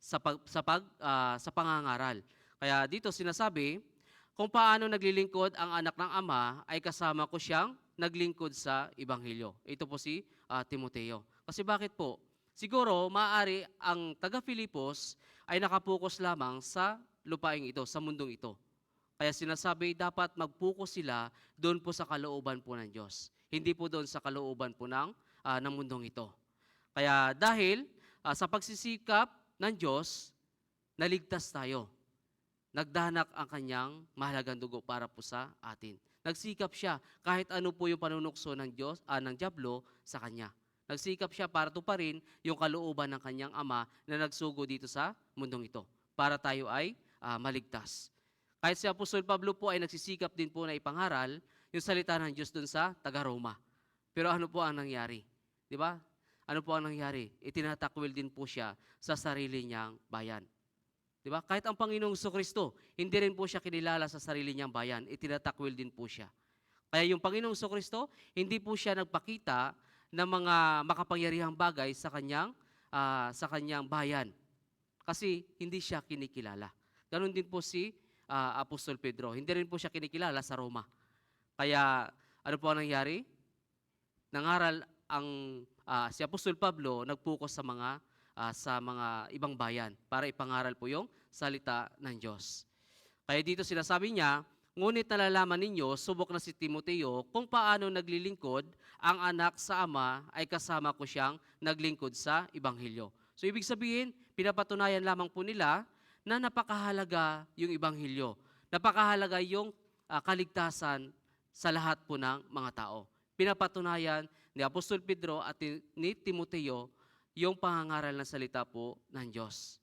sa pangangaral. Kaya dito sinasabi, kung paano naglilingkod ang anak ng ama ay kasama ko siyang naglingkod sa Ebanghelyo. Ito po si Timoteo. Kasi bakit po? Siguro, maaari ang taga-Filipos ay nakapokus lamang sa lupaing ito, sa mundong ito. Kaya sinasabi, dapat mag-focus sila doon po sa kalooban po ng Diyos. Hindi po doon sa kalooban po ng mundong ito. Kaya dahil sa pagsisikap ng Diyos, naligtas tayo. Nagdanak ang kanyang mahalagang dugo para po sa atin. Nagsikap siya kahit ano po yung panunukso ng ng diablo sa kanya. Nagsikap siya para tuparin yung kalooban ng kanyang ama na nagsugo dito sa mundong ito para tayo ay maligtas. Kahit si Apostol Pablo po ay nagsisikap din po na ipangaral yung salita ng Diyos dun sa taga-Roma. Pero ano po ang nangyari? Di ba? Ano po ang nangyari? Itinatakwil din po siya sa sarili niyang bayan. Di ba? Kahit ang Panginoong Kristo, hindi rin po siya kinilala sa sarili niyang bayan. Itinatakwil din po siya. Kaya yung Panginoong Kristo, hindi po siya nagpakita ng mga makapangyarihang bagay sa kanyang bayan. Kasi hindi siya kinikilala. Ganon din po si Apostol Pedro. Hindi rin po siya kinikilala sa Roma. Kaya ano po ang nangyari? Nangaral si Apostol Pablo nag-focus sa mga ibang bayan para ipangaral po yung salita ng Diyos. Kaya dito sinasabi niya, ngunit nalalaman ninyo, subok na si Timoteo, kung paano naglilingkod ang anak sa ama ay kasama ko siyang naglingkod sa Ebanghelyo. So ibig sabihin, pinapatunayan lamang po nila na napakahalaga yung Ebanghelyo. Napakahalaga yung kaligtasan sa lahat po ng mga tao. Pinapatunayan ni Apostol Pedro at ni Timoteo yung pangangaral ng salita po ng Diyos.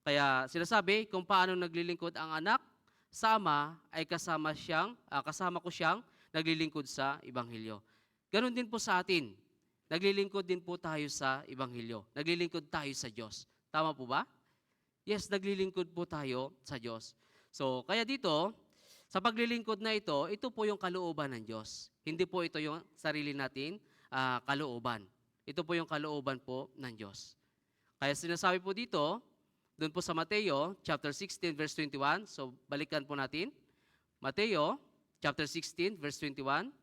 Kaya sinasabi, kung paano naglilingkod ang anak sa ama ay kasama ko siyang naglilingkod sa Ebanghelyo. Ganon din po sa atin. Naglilingkod din po tayo sa Ebanghelyo. Naglilingkod tayo sa Diyos. Tama po ba? Yes, naglilingkod po tayo sa Diyos. So, kaya dito, sa paglilingkod na ito po yung kalooban ng Diyos. Hindi po ito yung sarili natin kalooban. Ito po yung kalooban po ng Diyos. Kaya sinasabi po dito, doon po sa Mateo, chapter 16, verse 21. So, balikan po natin. Mateo, chapter 16, verse 21.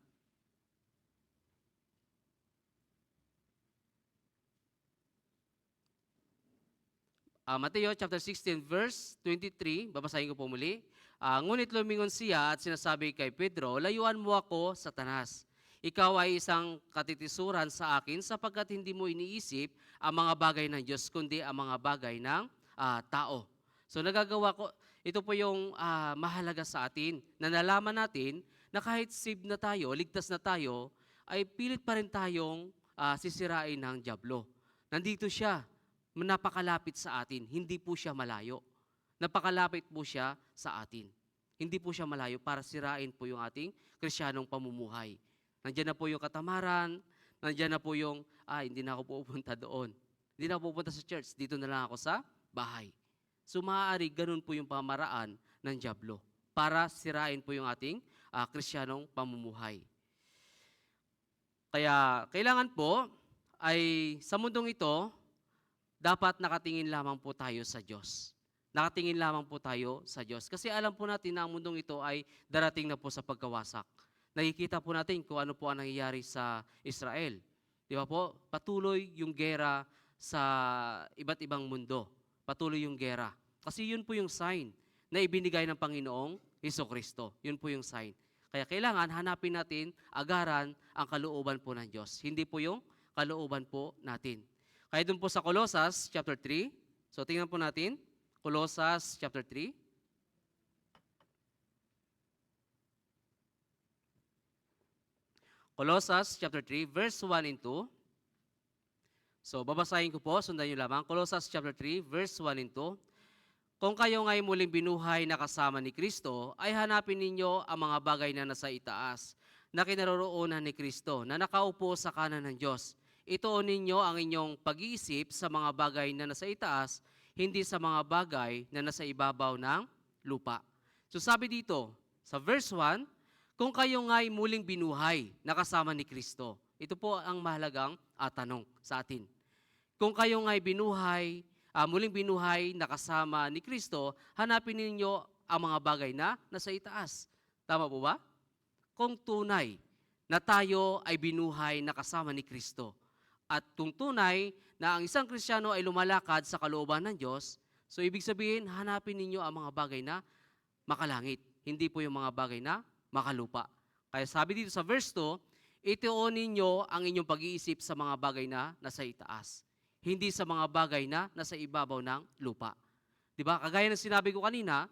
Mateo chapter 16 verse 23, babasahin ko po muli. Ngunit lumingon siya at sinasabi kay Pedro, layuan mo ako, Satanas. Ikaw ay isang katitisuran sa akin sapagkat hindi mo iniisip ang mga bagay ng Diyos, kundi ang mga bagay ng tao. So ito po yung mahalaga sa atin, na nalaman natin na kahit saved na tayo, ligtas na tayo, ay pilit pa rin tayong sisirain ng diablo. Nandito siya. Napakalapit sa atin, hindi po siya malayo. Napakalapit po siya sa atin. Hindi po siya malayo para sirain po yung ating Kristiyanong pamumuhay. Nandiyan na po yung katamaran, nandiyan na po yung, hindi na ako pupunta doon. Hindi na ako pupunta sa church, dito na lang ako sa bahay. So maaari, ganun po yung pamaraan ng diablo para sirain po yung ating Kristiyanong pamumuhay. Kaya kailangan po ay sa mundong ito, dapat nakatingin lamang po tayo sa Diyos. Nakatingin lamang po tayo sa Diyos. Kasi alam po natin na ang mundong ito ay darating na po sa pagkawasak. Nakikita po natin kung ano po ang nangyayari sa Israel. Di ba po? Patuloy yung gera sa iba't ibang mundo. Patuloy yung gera. Kasi yun po yung sign na ibinigay ng Panginoong Hesukristo. Yun po yung sign. Kaya kailangan hanapin natin, agaran ang kalooban po ng Diyos. Hindi po yung kalooban po natin. Kaya doon po sa Colossus chapter 3. So tingnan po natin, Colossus chapter 3. Colossus chapter 3 verse 1 and 2. So babasahin ko po, sundan niyo lamang. Colossus chapter 3 verse 1 and 2. Kung kayo nga'y muling binuhay na kasama ni Kristo, ay hanapin ninyo ang mga bagay na nasa itaas, na kinaroroonan ni Kristo, na nakaupo sa kanan ng Diyos. Ituon ninyo ang inyong pag-iisip sa mga bagay na nasa itaas, hindi sa mga bagay na nasa ibabaw ng lupa. So sabi dito, sa verse 1, Kung kayo nga'y muling binuhay na kasama ni Kristo. Ito po ang mahalagang tanong sa atin. Kung kayo nga'y muling binuhay na kasama ni Kristo, hanapin ninyo ang mga bagay na nasa itaas. Tama po ba? Kung tunay na tayo ay binuhay na kasama ni Kristo, at kung tunay na ang isang Kristiyano ay lumalakad sa kalooban ng Diyos, so ibig sabihin, hanapin ninyo ang mga bagay na makalangit, hindi po yung mga bagay na makalupa. Kaya sabi dito sa verse 2, ituon ninyo ang inyong pag-iisip sa mga bagay na nasa itaas, hindi sa mga bagay na nasa ibabaw ng lupa. Diba? Kagaya ng sinabi ko kanina,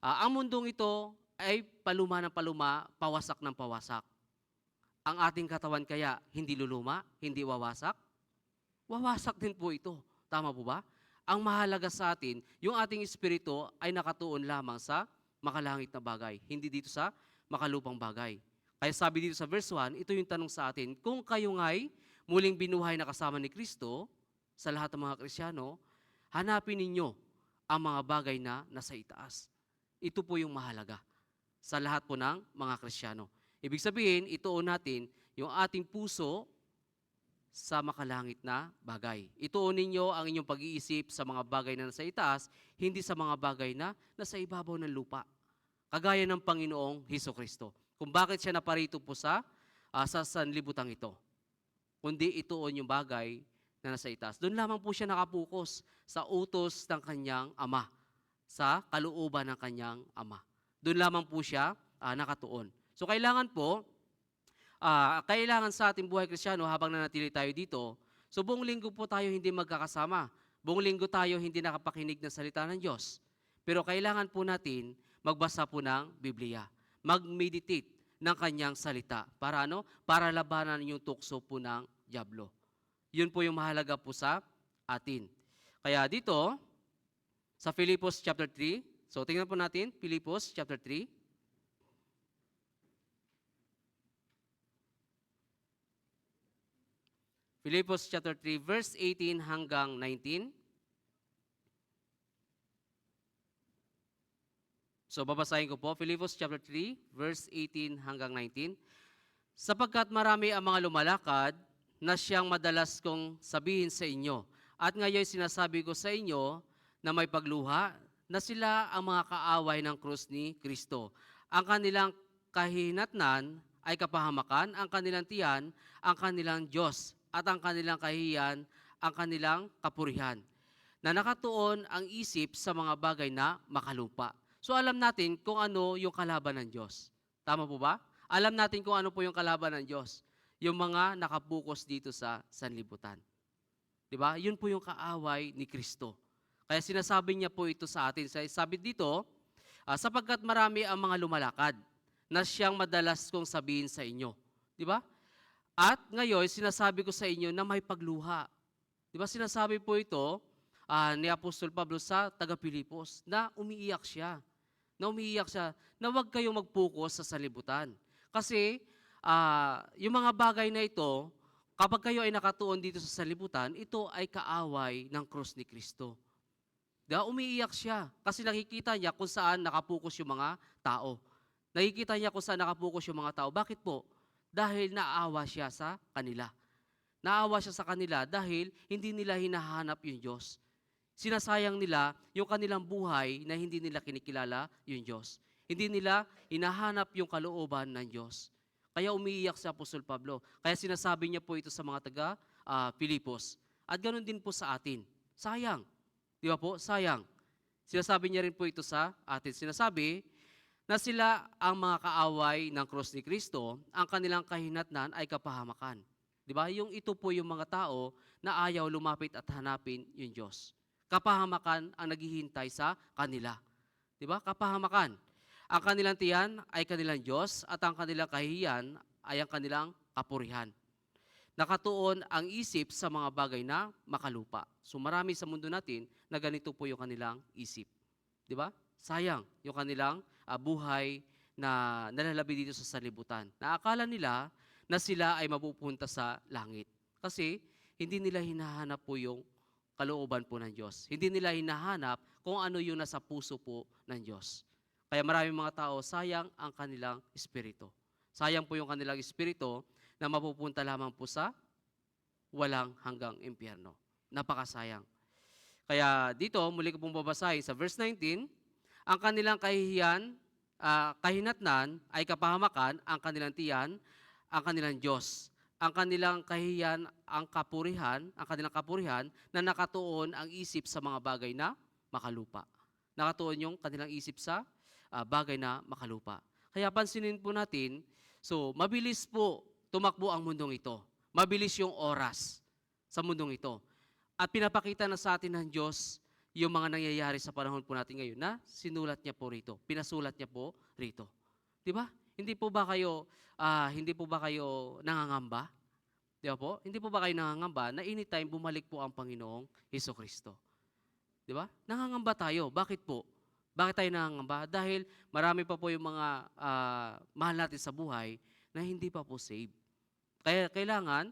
ang mundong ito ay paluma ng paluma, pawasak ng pawasak. Ang ating katawan kaya hindi luluma, hindi wawasak? Wawasak din po ito. Tama po ba? Ang mahalaga sa atin, yung ating espiritu ay nakatuon lamang sa makalangit na bagay, hindi dito sa makalupang bagay. Kaya sabi dito sa verse 1, ito yung tanong sa atin, kung kayo nga'y muling binuhay na kasama ni Kristo, sa lahat ng mga Kristiyano, hanapin ninyo ang mga bagay na nasa itaas. Ito po yung mahalaga sa lahat po ng mga Kristiyano. Ibig sabihin, ituon natin yung ating puso sa makalangit na bagay. Ituon ninyo ang inyong pag-iisip sa mga bagay na nasa itaas, hindi sa mga bagay na nasa ibabaw ng lupa. Kagaya ng Panginoong Hesukristo. Kung bakit siya naparito po sa sanlibutang ito. Kundi ituon yung bagay na nasa itaas. Doon lamang po siya nakapokus sa utos ng kanyang Ama, sa kalooban ng kanyang Ama. Doon lamang po siya nakatuon. So kailangan po, kailangan sa ating buhay Kristiyano habang nanatili tayo dito, so buong linggo po tayo hindi magkakasama. Buong linggo tayo hindi nakapakinig ng salita ng Diyos. Pero kailangan po natin magbasa po ng Biblia. Mag-meditate ng kanyang salita. Para ano? Para labanan yung tukso po ng dyablo. Yun po yung mahalaga po sa atin. Kaya dito, sa Filipos chapter 3, so tingnan po natin, Filipos chapter 3. Filipos chapter 3, verse 18 hanggang 19. So babasahin ko po, Filipos chapter 3, verse 18 hanggang 19. Sapagkat marami ang mga lumalakad na siyang madalas kong sabihin sa inyo. At ngayon sinasabi ko sa inyo na may pagluha na sila ang mga kaaway ng krus ni Kristo. Ang kanilang kahinatnan ay kapahamakan, ang kanilang tiyan, ang kanilang Diyos, at ang kanilang kahihiyan, ang kanilang kapurihan. Na nakatuon ang isip sa mga bagay na makalupa. So alam natin kung ano yung kalaban ng Diyos. Tama po ba? Alam natin kung ano po yung kalaban ng Diyos. Yung mga nakapokus dito sa sanlibutan. Diba? Yun po yung kaaway ni Kristo. Kaya sinasabi niya po ito sa atin. Sabi dito, sapagkat marami ang mga lumalakad na siyang madalas kong sabihin sa inyo. Diba? At ngayon, sinasabi ko sa inyo na may pagluha. Diba? Sinasabi po ito ni Apostol Pablo sa taga-Pilipos na umiiyak siya. Na huwag kayong mag-focus sa sanlibutan. Kasi yung mga bagay na ito, kapag kayo ay nakatuon dito sa sanlibutan, ito ay kaaway ng krus ni Kristo. Diba? Umiiyak siya kasi nakikita niya kung saan nakapokus yung mga tao. Nakikita niya kung saan nakapokus yung mga tao. Bakit po? Dahil naawa siya sa kanila. Naawa siya sa kanila dahil hindi nila hinahanap yung Diyos. Sinasayang nila yung kanilang buhay na hindi nila kinikilala yung Diyos. Hindi nila hinahanap yung kalooban ng Diyos. Kaya umiiyak si Apostol Pablo. Kaya sinasabi niya po ito sa mga taga-Pilipos. At ganoon din po sa atin. Sayang. Di ba po? Sayang. Sinasabi niya rin po ito sa atin. Sinasabi na sila ang mga kaaway ng krus ni Kristo, ang kanilang kahinatnan ay kapahamakan. Di ba? Yung ito po yung mga tao na ayaw lumapit at hanapin yung Diyos. Kapahamakan ang naghihintay sa kanila. Di ba? Kapahamakan. Ang kanilang tiyan ay kanilang Diyos at ang kanilang kahihiyan ay ang kanilang kapurihan. Nakatuon ang isip sa mga bagay na makalupa. So marami sa mundo natin na ganito po yung kanilang isip. Di ba? Sayang yung kanilang buhay na nalalabi dito sa sanlibutan. Naakala nila na sila ay mapupunta sa langit. Kasi hindi nila hinahanap po yung kalooban po ng Diyos. Hindi nila hinahanap kung ano yung nasa puso po ng Diyos. Kaya maraming mga tao, sayang ang kanilang espiritu. Sayang po yung kanilang espiritu na mapupunta lamang po sa walang hanggang impyerno. Napakasayang. Kaya dito, muli ko pong babasahin sa verse 19, ang kanilang kahinatnan ay kapahamakan, ang kanilang tiyan, ang kanilang Diyos. Ang kanilang kahihiyan, ang kanilang kapurihan na nakatuon ang isip sa mga bagay na makalupa. Nakatuon yung kanilang isip sa bagay na makalupa. Kaya pansinin po natin, so mabilis po tumakbo ang mundong ito. Mabilis yung oras sa mundong ito. At pinapakita na sa atin ng Diyos yung mga nangyayari sa panahon po natin ngayon na sinulat niya po rito, pinasulat niya po rito. 'Di ba? Hindi po ba kayo nangangamba? 'Di ba po? Hindi po ba kayo nangangamba na anytime bumalik po ang Panginoong Hesukristo? 'Di ba? Nangangamba tayo. Bakit po? Bakit tayo nangangamba? Dahil marami pa po yung mga mahal natin sa buhay na hindi pa po saved. Kaya kailangan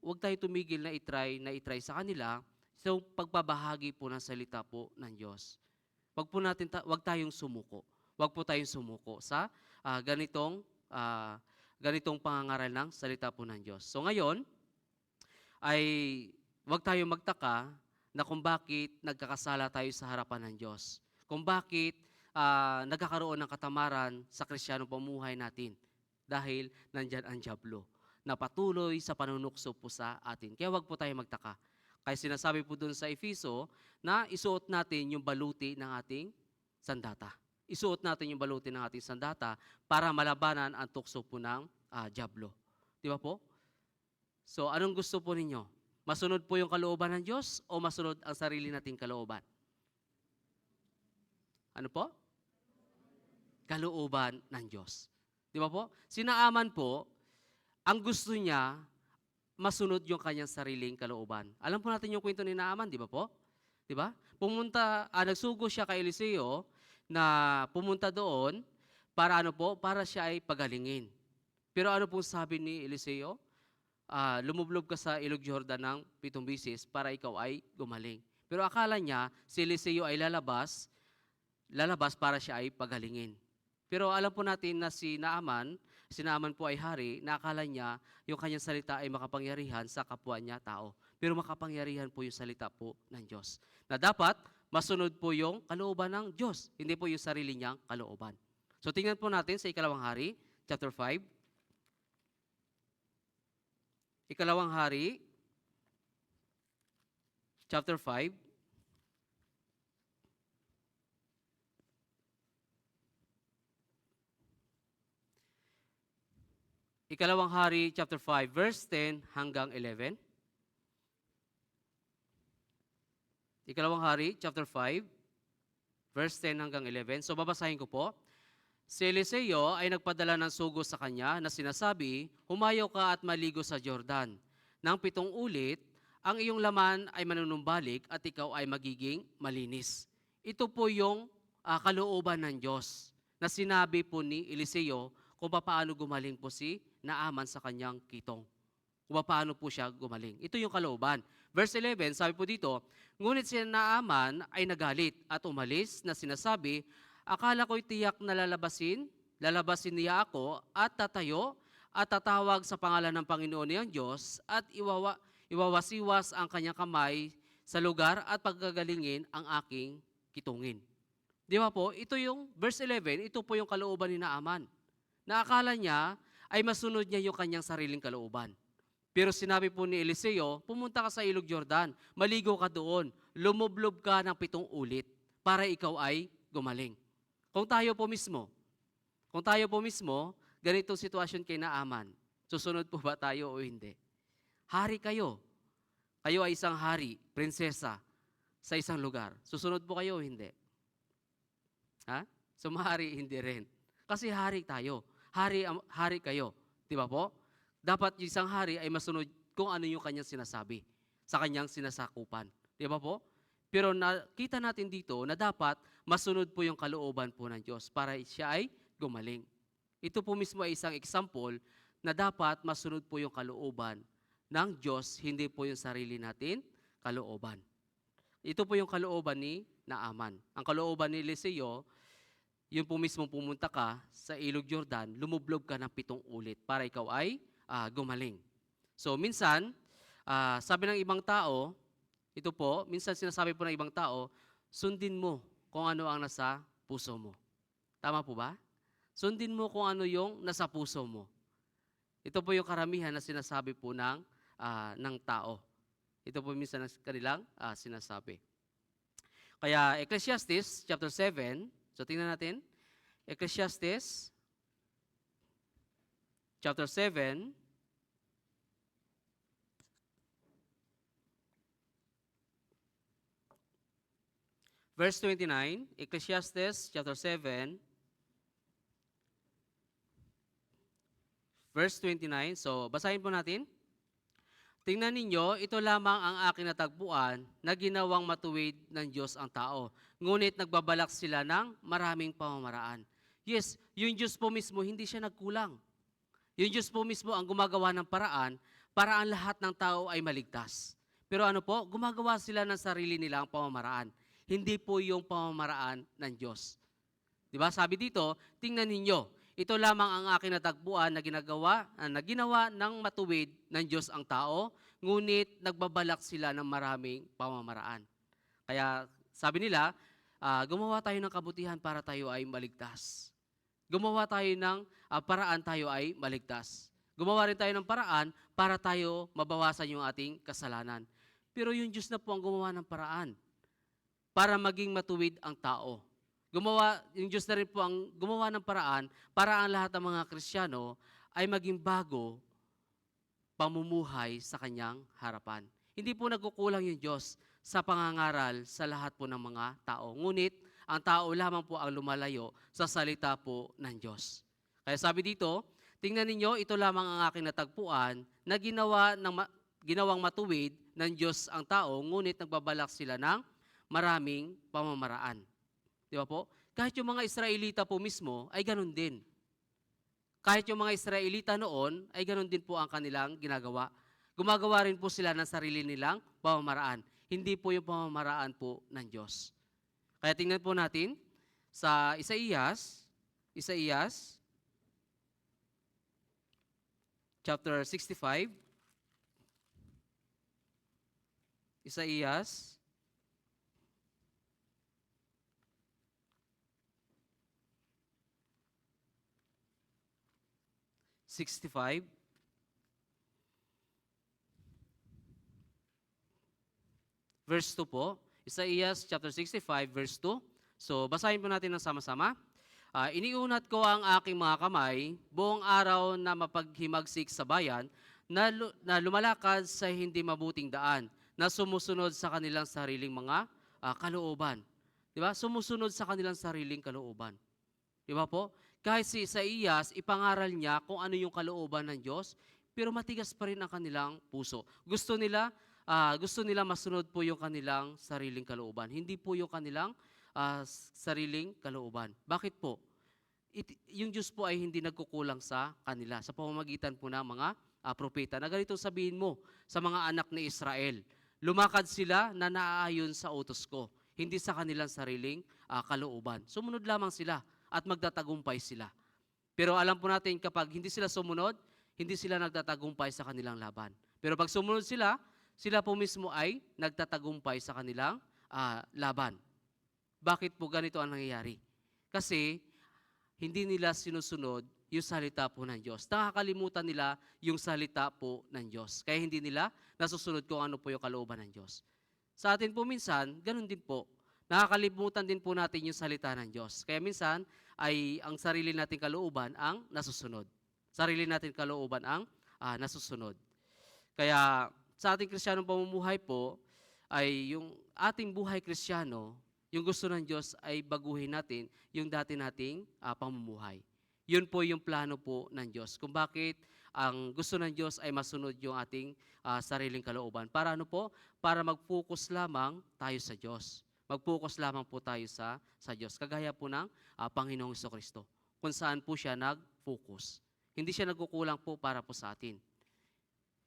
huwag tayo tumigil na i-try sa kanila so pagbabahagi po ng salita po ng Diyos. Huwag tayong sumuko. Huwag po tayong sumuko sa ganitong pangangaral ng salita po ng Diyos. So ngayon ay huwag tayong magtaka na kung bakit nagkakasala tayo sa harapan ng Diyos. Kung bakit nagkakaroon ng katamaran sa Kristiyanong pamuhay natin. Dahil nandyan ang dyablo na patuloy sa panunukso po sa atin. Kaya wag po tayo magtaka. Kaya sinasabi po dun sa Efeso na isuot natin yung baluti ng ating sandata. Isuot natin yung baluti ng ating sandata para malabanan ang tukso po ng dyablo. Di ba po? So anong gusto po ninyo? Masunod po yung kalooban ng Diyos o masunod ang sarili nating kalooban? Ano po? Kalooban ng Diyos. Di ba po? Si Naaman po, ang gusto niya, masunod yung kanyang sariling kalooban. Alam po natin yung kwento ni Naaman, di ba po? Di ba? Nagsugo siya kay Eliseo na pumunta doon para para siya ay pagalingin. Pero ano pong sabi ni Eliseo? Lumublob ka sa Ilog Jordan ng 7 bisis para ikaw ay gumaling. Pero akala niya si Eliseo ay lalabas para siya ay pagalingin. Pero alam po natin na si Naaman po ay hari, na akala niya yung kanyang salita ay makapangyarihan sa kapwa niya tao. Pero makapangyarihan po yung salita po ng Diyos. Na dapat masunod po yung kalooban ng Diyos, hindi po yung sarili niyang kalooban. So tingnan po natin sa Ikalawang Hari, chapter 5. Ikalawang Hari, chapter 5. Ikalawang Hari, chapter 5, verse 10 hanggang 11. Ikalawang Hari, chapter 5, verse 10 hanggang 11. So babasahin ko po. Si Eliseo ay nagpadala ng sugo sa kanya na sinasabi, humayo ka at maligo sa Jordan. Nang 7 ulit, ang iyong laman ay manunumbalik at ikaw ay magiging malinis. Ito po yung kalooban ng Diyos na sinabi po ni Eliseo kung paano gumaling po si Naaman sa kanyang kitong. Kung paano po siya gumaling. Ito yung kalooban. Verse 11, sabi po dito, ngunit si Naaman ay nagalit at umalis na sinasabi, akala ko'y tiyak na lalabasin niya ako at tatayo at tatawag sa pangalan ng Panginoon niyang Diyos at iwawasiwas ang kanyang kamay sa lugar at paggagalingin ang aking kitungin. Di ba po? Ito yung verse 11, ito po yung kalooban ni Naaman. Na akala niya ay masunod niya yung kanyang sariling kalooban. Pero sinabi po ni Eliseo, pumunta ka sa Ilog Jordan, maligo ka doon, lumublob ka ng 7 ulit para ikaw ay gumaling. Kung tayo po mismo, ganitong sitwasyon kay Naaman, susunod po ba tayo o hindi? Hari kayo. Kayo ay isang hari, prinsesa, sa isang lugar. Susunod po kayo o hindi? Ha? Sumahari, hindi rin. Kasi hari tayo. Hari kayo. Di ba po? Dapat yung isang hari ay masunod kung ano yung kanyang sinasabi sa kanyang sinasakupan. Di ba po? Pero nakita natin dito na dapat masunod po yung kalooban po ng Diyos para siya ay gumaling. Ito po mismo ay isang example na dapat masunod po yung kalooban ng Diyos, hindi po yung sarili natin kalooban. Ito po yung kalooban ni Naaman. Ang kalooban ni Eliseo, yun po mismo pumunta ka sa Ilog Jordan, lumublob ka ng 7 ulit para ikaw ay gumaling. So minsan, sabi ng ibang tao, ito po, minsan sinasabi po ng ibang tao, sundin mo kung ano ang nasa puso mo. Tama po ba? Sundin mo kung ano yung nasa puso mo. Ito po yung karamihan na sinasabi po ng tao. Ito po minsan ang kanilang sinasabi. Kaya Ecclesiastes chapter 7, so tingnan natin. Ecclesiastes chapter 7, verse 29. Ecclesiastes chapter 7, verse 29. So basahin po natin. Tingnan ninyo, ito lamang ang aking natagpuan na ginawang matuwid ng Diyos ang tao. Ngunit nagbabalak sila ng maraming pamamaraan. Yes, yung Diyos po mismo, hindi siya nagkulang. Yung Diyos po mismo ang gumagawa ng paraan para ang lahat ng tao ay maligtas. Pero ano po, gumagawa sila ng sarili nilang pamamaraan. Hindi po yung pamamaraan ng Diyos. Diba? Sabi dito, tingnan ninyo, ito lamang ang aking natagpuan na ginawa ng matuwid ng Diyos ang tao, ngunit nagbabalak sila ng maraming pamamaraan. Kaya sabi nila, gumawa tayo ng kabutihan para tayo ay maligtas. Gumawa tayo ng paraan tayo ay maligtas. Gumawa rin tayo ng paraan para tayo mabawasan yung ating kasalanan. Pero yung Diyos na po ang gumawa ng paraan para maging matuwid ang tao. Yung Diyos na rin po ang gumawa ng paraan para ang lahat ng mga Kristiyano ay maging bago pamumuhay sa kanyang harapan. Hindi po nagkukulang yung Diyos sa pangangaral sa lahat po ng mga tao. Ngunit, ang tao lamang po ang lumalayo sa salita po ng Diyos. Kaya sabi dito, tingnan ninyo, ito lamang ang aking natagpuan na ginawang matuwid ng Diyos ang tao, ngunit nagbabalak sila ng maraming pamamaraan. Di ba po? Kahit yung mga Israelita po mismo ay ganun din. Kahit yung mga Israelita noon ay ganun din po ang kanilang ginagawa. Gumagawa rin po sila ng sarili nilang pamamaraan. Hindi po yung pamamaraan po ng Diyos. Kaya tingnan po natin sa Isaías chapter 65. Isaías verse 2 po. Isaías chapter 65, verse 2. So, basahin po natin ng sama-sama. Iniunat ko ang aking mga kamay, buong araw na mapaghimagsik sa bayan, na lumalakad sa hindi mabuting daan, na sumusunod sa kanilang sariling mga kalooban. Di ba? Sumusunod sa kanilang sariling kalooban. Di ba po? Kahit si Isaías, ipangaral niya kung ano yung kalooban ng Diyos, pero matigas pa rin ang kanilang puso. Gusto nila masunod po yung kanilang sariling kalooban. Hindi po yung kanilang sariling kalooban. Bakit po? Yung Diyos po ay hindi nagkukulang sa kanila sa pamamagitan po ng mga propeta. Na ganito sabihin mo sa mga anak ni Israel, lumakad sila na naaayon sa utos ko, hindi sa kanilang sariling kalooban. Sumunod lamang sila at magtatagumpay sila. Pero alam po natin kapag hindi sila sumunod, hindi sila nagtatagumpay sa kanilang laban. Pero pag sumunod sila, sila po mismo ay nagtatagumpay sa kanilang laban. Bakit po ganito ang nangyayari? Kasi hindi nila sinusunod yung salita po ng Diyos. Nakakalimutan nila yung salita po ng Diyos. Kaya hindi nila nasusunod kung ano po yung kalooban ng Diyos. Sa atin po minsan, ganun din po. Nakakalimutan din po natin yung salita ng Diyos. Kaya minsan ay ang sarili nating kalooban ang nasusunod. Sarili nating kalooban ang nasusunod. Kaya sa ating Kristiyanong pamumuhay po, ay yung ating buhay Kristiyano, yung gusto ng Diyos ay baguhin natin yung dati nating pamumuhay. Yun po yung plano po ng Diyos. Kung bakit ang gusto ng Diyos ay masunod yung ating sariling kalooban. Para ano po? Para mag-focus lamang tayo sa Diyos. Mag-focus lamang po tayo sa Diyos. Kagaya po ng Panginoong Jesucristo. Kung saan po siya nag-focus. Hindi siya nagkukulang po para po sa atin.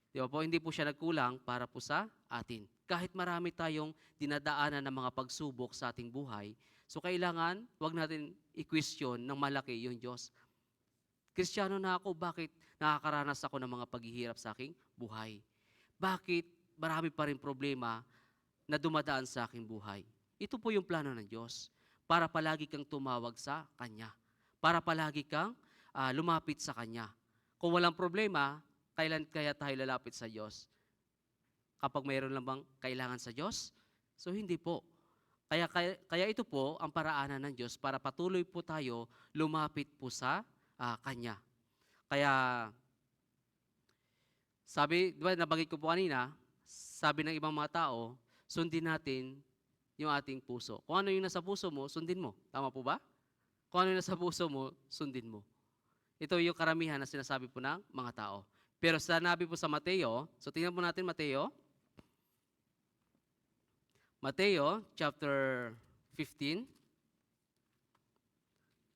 Di ba po? Hindi po siya nagkulang para po sa atin. Kahit marami tayong dinadaanan ng mga pagsubok sa ating buhay, So kailangan, wag natin i-question ng malaki yung Diyos. Kristiyano na ako, bakit nakakaranas ako ng mga paghihirap sa aking buhay? Bakit marami pa rin problema na dumadaan sa aking buhay? Ito po yung plano ng Diyos para palagi kang tumawag sa Kanya. Para palagi kang lumapit sa Kanya. Kung walang problema, kailan kaya tayo lalapit sa Diyos? Kapag mayroon lang bang kailangan sa Diyos? So hindi po. Kaya ito po ang paraanan ng Diyos para patuloy po tayo lumapit po sa Kanya. Kaya sabi, di ba nabanggit ko po kanina, sabi ng ibang mga tao, sundin natin yung ating puso. Kung ano yung nasa puso mo, sundin mo. Tama po ba? Kung ano yung nasa puso mo, sundin mo. Ito yung karamihan na sinasabi po ng mga tao. Pero sinabi po sa Mateo, so tingnan po natin Mateo chapter 15.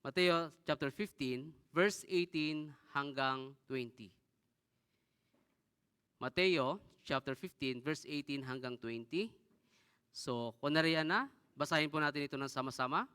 Mateo chapter 15, verse 18 hanggang 20. Mateo chapter 15, verse 18 hanggang 20. So, kung nariyan na, basahin po natin ito ng sama-sama.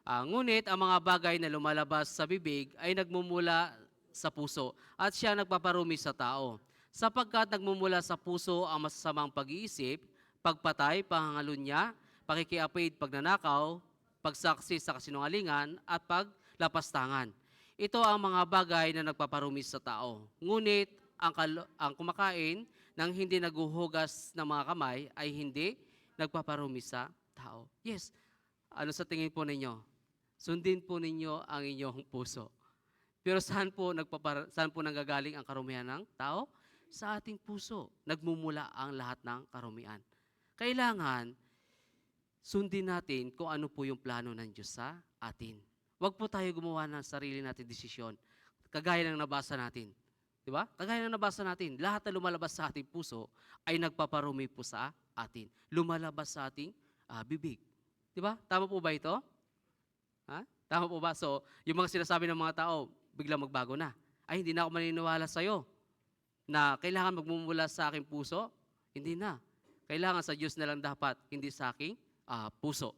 Ngunit ang mga bagay na lumalabas sa bibig ay nagmumula sa puso at siya nagpaparumi sa tao. Sapagkat nagmumula sa puso ang masasamang pag-iisip, pagpatay, pangangalunya, pakikiapid, pagnanakaw, pagsaksi sa kasinungalingan, at paglapastangan. Ito ang mga bagay na nagpaparumi sa tao. Ngunit ang kumakain ng hindi naguhugas ng mga kamay ay hindi nagpaparumi sa tao. Yes, ano sa tingin po ninyo? Sundin po ninyo ang inyong puso. Pero saan po nanggagaling ang karumihan ng tao? Sa ating puso. Nagmumula ang lahat ng karumihan. Kailangan, sundin natin kung ano po yung plano ng Diyos sa atin. Huwag po tayo gumawa ng sarili natin desisyon. Kagaya ng nabasa natin. Di ba? Kagaya ng nabasa natin, lahat na lumalabas sa ating puso ay nagpaparumi po sa atin. Lumalabas sa ating bibig. Di ba? Tama po ba ito? Ha? Tama po ba? So, yung mga sinasabi ng mga tao, biglang magbago na. Ay, hindi na ako maniniwala sa'yo na kailangan magmumula sa aking puso. Hindi na. Kailangan sa Diyos na lang dapat, hindi sa aking puso.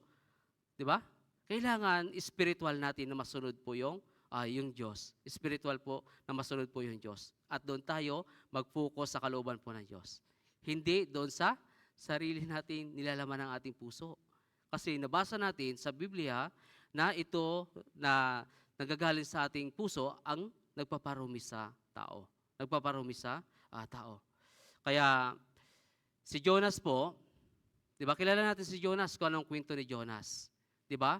Di ba? Kailangan spiritual natin na masunod po yung Diyos. Spiritual po na masunod po yung Diyos. At doon tayo mag-focus sa kalooban po ng Diyos. Hindi doon sa sarili natin nilalaman ng ating puso. Kasi nabasa natin sa Biblia na ito na nagagaling sa ating puso ang nagpaparumi sa tao. Nagpaparumi sa tao. Kaya si Jonas po, di ba, kilala natin si Jonas kung anong kwento ni Jonas. Di ba?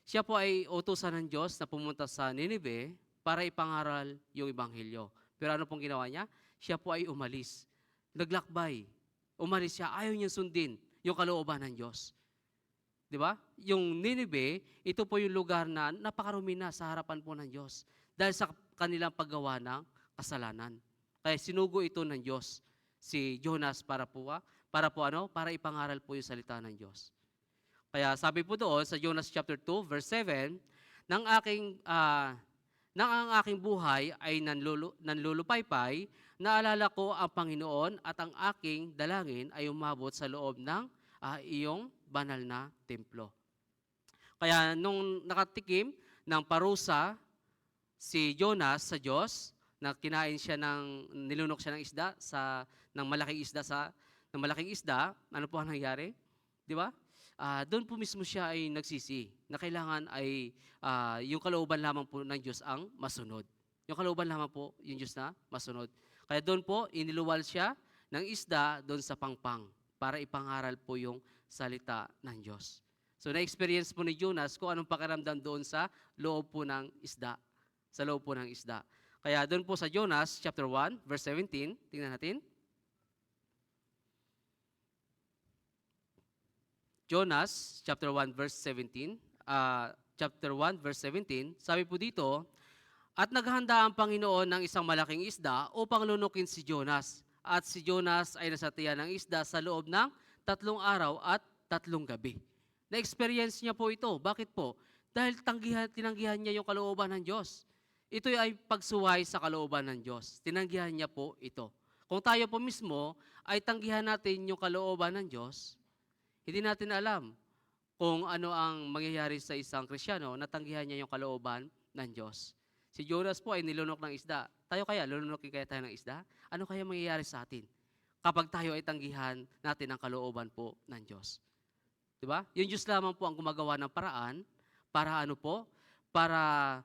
Siya po ay utusan ng Diyos na pumunta sa Nineveh para ipangaral yung Ebanghelyo. Pero ano pong ginawa niya? Siya po ay umalis. Naglakbay. Umalis siya. Ayaw niya sundin yung kalooban ng Diyos. Di ba? Yung Nineveh, ito po yung lugar na napakarumi na sa harapan po ng Diyos dahil sa kanilang paggawa ng kasalanan. Kaya sinugo ito ng Diyos si Jonas para ipangaral po yung salita ng Diyos. Kaya sabi po doon sa Jonas chapter 2 verse 7, nang ang aking buhay ay nanlulupaypay, naalala ko ang Panginoon at ang aking dalangin ay umabot sa loob ng iyong banal na templo. Kaya nung nakatikim ng parusa si Jonas sa Diyos, na nilunok siya ng isda ng malaking isda, ano po ang nangyari? Di ba? Doon po mismo siya ay nagsisi na kailangan ay yung kalooban lamang po ng Diyos ang masunod. Yung kalooban lamang po yung Diyos na masunod. Kaya doon po, iniluwal siya ng isda doon sa pangpang para ipangaral po yung salita ng Diyos. So, na-experience po ni Jonas kung anong pakiramdam doon sa loob po ng isda. Sa loob po ng isda. Kaya doon po sa Jonas chapter 1, verse 17, tingnan natin. Jonas chapter 1, verse 17. Chapter 1, verse 17, sabi po dito, at naghanda ang Panginoon ng isang malaking isda upang lunukin si Jonas. At si Jonas ay nasa tiyan ng isda sa loob ng 3 araw at 3 gabi. Na-experience niya po ito. Bakit po? Dahil tinanggihan niya yung kalooban ng Diyos. Ito ay pagsuway sa kalooban ng Diyos. Tinanggihan niya po ito. Kung tayo po mismo ay tanggihan natin yung kalooban ng Diyos, hindi natin alam kung ano ang mangyayari sa isang Kristiyano, natanggihan niya yung kalooban ng Diyos. Si Jonas po ay nilunok ng isda. Tayo kaya, lulunokin kaya tayo ng isda? Ano kaya mangyayari sa atin kapag tayo ay tanggihan natin ang kalooban po ng Diyos? Diba? Yung Diyos lamang po ang gumagawa ng paraan para ano po? Para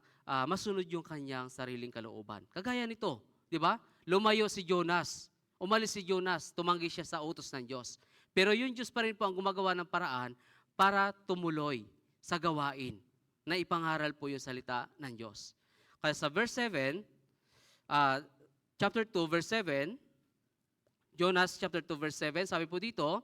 masunod yung kanyang sariling kalooban. Kagaya nito, di ba? Lumayo si Jonas. Umalis si Jonas, tumanggi siya sa utos ng Diyos. Pero yung Diyos pa rin po ang gumagawa ng paraan para tumuloy sa gawain na ipangaral po yung salita ng Diyos. Kaya sa verse 7, chapter 2, verse 7, Jonas chapter 2, verse 7, sabi po dito,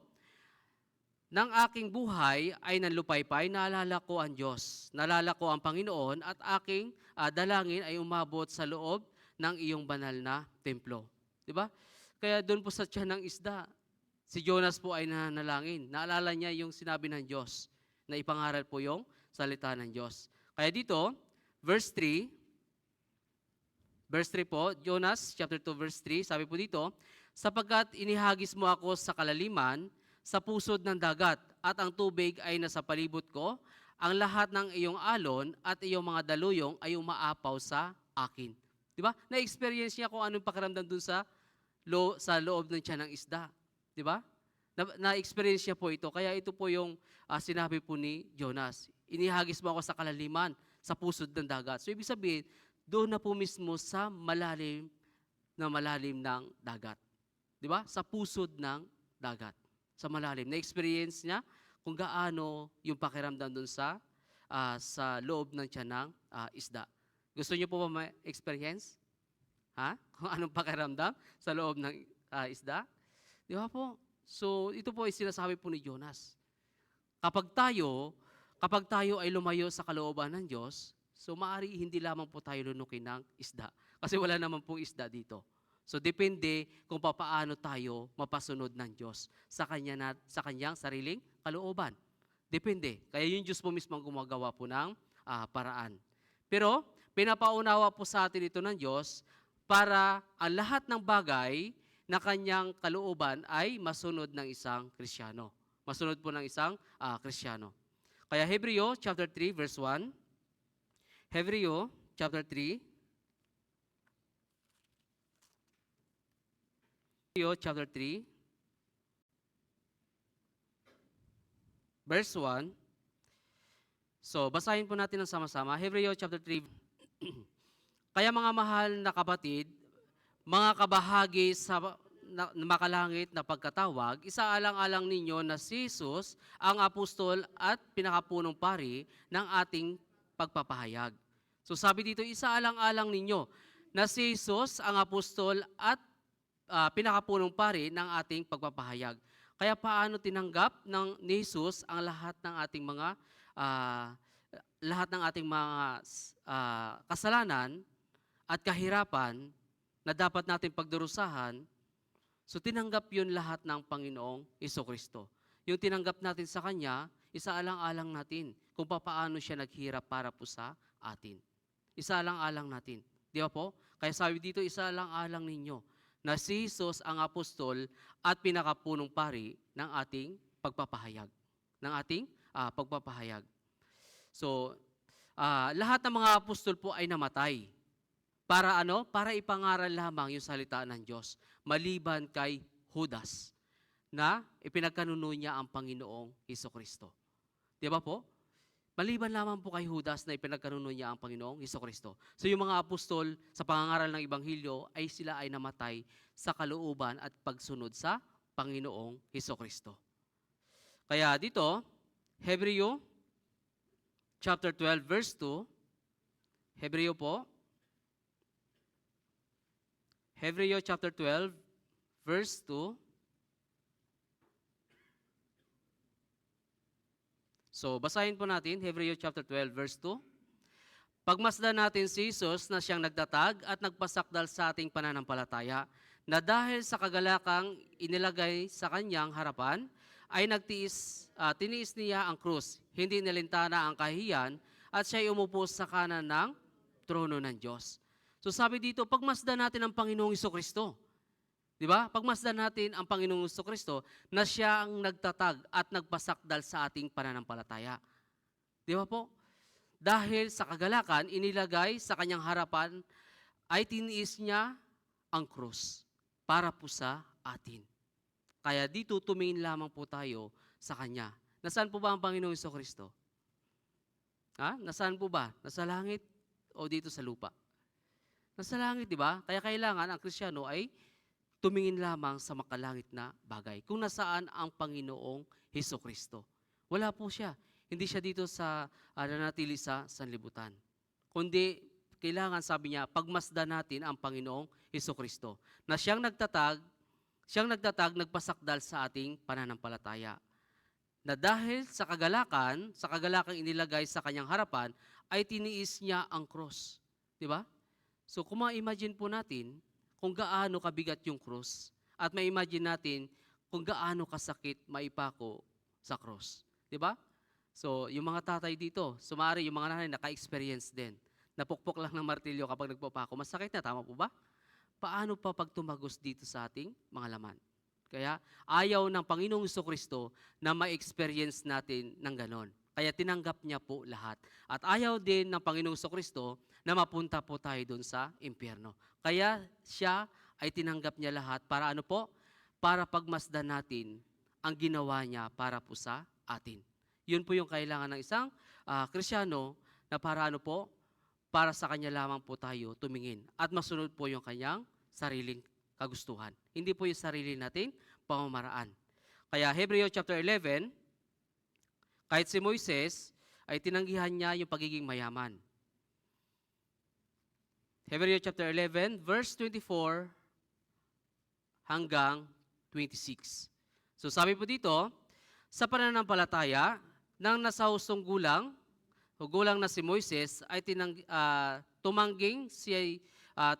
"Nang aking buhay ay nanlupaypay, naalala ko ang Diyos, naalala ko ang Panginoon at aking dalangin ay umabot sa loob ng iyong banal na templo." Diba? Kaya doon po sa tiyan ng isda, si Jonas po ay nanalangin. Naalala niya yung sinabi ng Diyos na ipangaral po yung salita ng Diyos. Kaya dito, verse 3 po, Jonas chapter 2 verse 3, sabi po dito, "Sapagkat inihagis mo ako sa kalaliman, sa pusod ng dagat, at ang tubig ay nasa palibot ko, ang lahat ng iyong alon at iyong mga daluyong ay umaapaw sa akin." Diba? Na-experience niya kung anong pakiramdam dun sa loob ng tiyan ng isda. Diba? Na-experience niya po ito. Kaya ito po yung sinabi po ni Jonas. Inihagis mo ako sa kalaliman, sa pusod ng dagat. So ibig sabihin, doon na po mismo sa malalim ng dagat. Diba? Sa pusod ng dagat. Sa malalim. Na-experience niya kung gaano yung pakiramdam doon sa loob ng tiyan ng isda. Gusto niyo po ba ma-experience? Kung anong pakiramdam sa loob ng isda? Di ba po? So, ito po ay sinasabi po ni Jonas. Kapag tayo ay lumayo sa kalooban ng Diyos, so maari hindi lamang po tayo lunukin ng isda. Kasi wala naman pong isda dito. So, depende kung paano tayo mapasunod ng Diyos sa kanyang sariling kalooban. Depende. Kaya yung Diyos po mismo ang gumagawa po ng paraan. Pero, pinapaunawa po sa atin ito ng Diyos para ang lahat ng bagay na kanyang kalooban ay masunod ng isang Kristiyano. Masunod po ng isang Kristiyano. Kaya Hebreo chapter 3 verse 1. Hebreo chapter 3. Hebreo chapter 3 verse 1. So, basahin po natin ng sama-sama. Hebreo chapter 3. "Kaya mga mahal na kapatid, mga kabahagi sa makalangit na pagkatawag, isaalang-alang ninyo na si Jesus ang apostol at pinakapunong pari ng ating pagpapahayag." So sabi dito, isaalang-alang ninyo na si Jesus ang apostol at pinakapunong pari ng ating pagpapahayag. Kaya paano tinanggap ni Jesus ang lahat ng ating mga kasalanan at kahirapan na dapat natin pagdurusahan? So tinanggap yun lahat ng Panginoong Jesucristo. Yung tinanggap natin sa Kanya, isaalang-alang natin kung paano siya naghirap para po sa atin. Isaalang-alang natin. Di ba po? Kaya sabi dito, isaalang-alang ninyo na si Jesus ang apostol at pinakapunong pari ng ating pagpapahayag. So, lahat ng mga apostol po ay namatay. Para ano? Para ipangaral lamang yung salita ng Diyos. Maliban kay Judas na ipinagkanuno niya ang Panginoong Jesucristo. Di ba po? Maliban lamang po kay Judas na ipinagkanuno niya ang Panginoong Jesucristo. So yung mga apostol sa pangangaral ng Ebanghelyo ay sila ay namatay sa kalooban at pagsunod sa Panginoong Jesucristo. Kaya dito, Hebreo chapter 12 verse 2, Hebreo po, Hebreo chapter 12, verse 2. So, basahin po natin, Hebreo chapter 12, verse 2. "Pagmasdan natin si Jesus na siyang nagtatag at nagpasakdal sa ating pananampalataya, na dahil sa kagalakang inilagay sa kanyang harapan, ay tiniis niya ang krus, hindi nilintana ang kahihiyan, at siya'y umupo sa kanan ng trono ng Diyos." So sabi dito, pagmasdan natin ang Panginoong Jesucristo. Di ba? Pagmasdan natin ang Panginoong Kristo na siya ang nagtatag at nagpasakdal sa ating pananampalataya. Di ba po? Dahil sa kagalakan, inilagay sa kanyang harapan ay tiniis niya ang krus para po sa atin. Kaya dito tumingin lamang po tayo sa Kanya. Nasaan po ba ang Panginoong Kristo? Nasaan po ba? Nasa langit o dito sa lupa? Nasa langit, di ba? Kaya kailangan ang Kristiyano ay tumingin lamang sa makalangit na bagay. Kung nasaan ang Panginoong Kristo. Wala po siya. Hindi siya dito sa nanatili sa sanlibutan. Kundi kailangan, sabi niya, pagmasdan natin ang Panginoong Kristo na siyang nagtatag, nagpasakdal sa ating pananampalataya. Na dahil sa kagalakang inilagay sa kanyang harapan, ay tiniis niya ang cross. Di ba? So kung ma-imagine po natin kung gaano kabigat yung cross, at ma-imagine natin kung gaano kasakit maipako sa cross. Di ba? So yung mga tatay dito, sumari yung mga nanay naka-experience din. Napukpok lang ng martilyo kapag nagpapako. Masakit na, tama po ba? Paano pa pag tumagos dito sa ating mga laman? Kaya ayaw ng Panginoong Kristo na ma-experience natin ng ganon. Kaya tinanggap niya po lahat. At ayaw din ng Panginoong Kristo na mapunta po tayo doon sa impyerno. Kaya siya ay tinanggap niya lahat para ano po? Para pagmasdan natin ang ginawa niya para po sa atin. Yun po yung kailangan ng isang Kristiyano na para ano po? Para sa kanya lamang po tayo tumingin at masunod po yung kanyang sariling kagustuhan. Hindi po yung sarili nating pamamaraan. Kaya Hebreo chapter 11, kahit si Moises ay tinanggihan niya yung pagiging mayaman. Hebreo chapter 11, verse 24 hanggang 26. So sabi po dito, sa pananampalataya ng nasahustong gulang na si Moises ay tumangging siya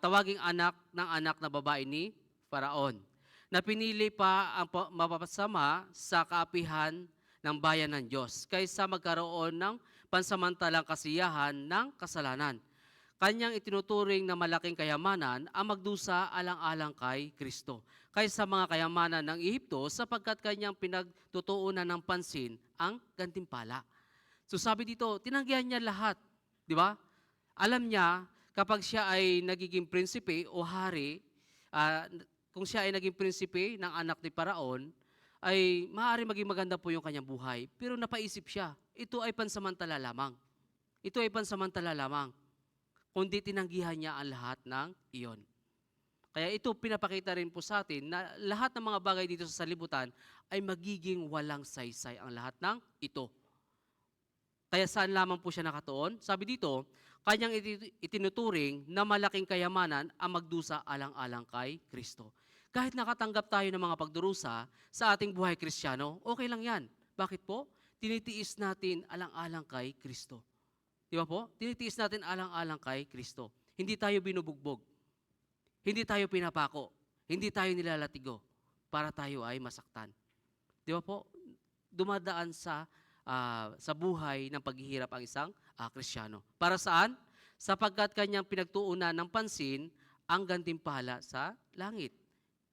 tawaging anak ng anak na babae ni Faraon, na pinili pa ang mapapasama sa kaapihan ng bayan ng Diyos kaysa magkaroon ng pansamantalang kasiyahan ng kasalanan. Kanyang itinuturing na malaking kayamanan ang magdusa alang-alang kay Kristo kaysa mga kayamanan ng Ehipto sapagkat kanyang pinagtutuunan ng pansin ang gantimpala. So sabi dito, tinanggihan niya lahat, di ba? Alam niya, kapag siya ay nagiging prinsipe o hari, kung siya ay naging prinsipe ng anak ni Paraon, ay maaari maging maganda po yung kanyang buhay. Pero napaisip siya, ito ay pansamantala lamang. Ito ay pansamantala lamang. Kundi tinanggihan niya ang lahat ng iyon. Kaya ito pinapakita rin po sa atin na lahat ng mga bagay dito sa sanlibutan ay magiging walang saysay ang lahat ng ito. Kaya saan lamang po siya nakatuon? Sabi dito, kanyang itinuturing na malaking kayamanan ang magdusa alang-alang kay Kristo. Kahit nakatanggap tayo ng mga pagdurusa sa ating buhay Kristiyano, okay lang yan. Bakit po? Tinitiis natin alang-alang kay Kristo. Di ba po? Tinitiis natin alang-alang kay Kristo. Hindi tayo binubugbog. Hindi tayo pinapako. Hindi tayo nilalatigo para tayo ay masaktan. Di ba po? Dumadaan sa buhay ng paghihirap ang isang Kristiyano. Para saan? Sapagkat kanyang pinagtuunan ng pansin ang gantimpala sa langit.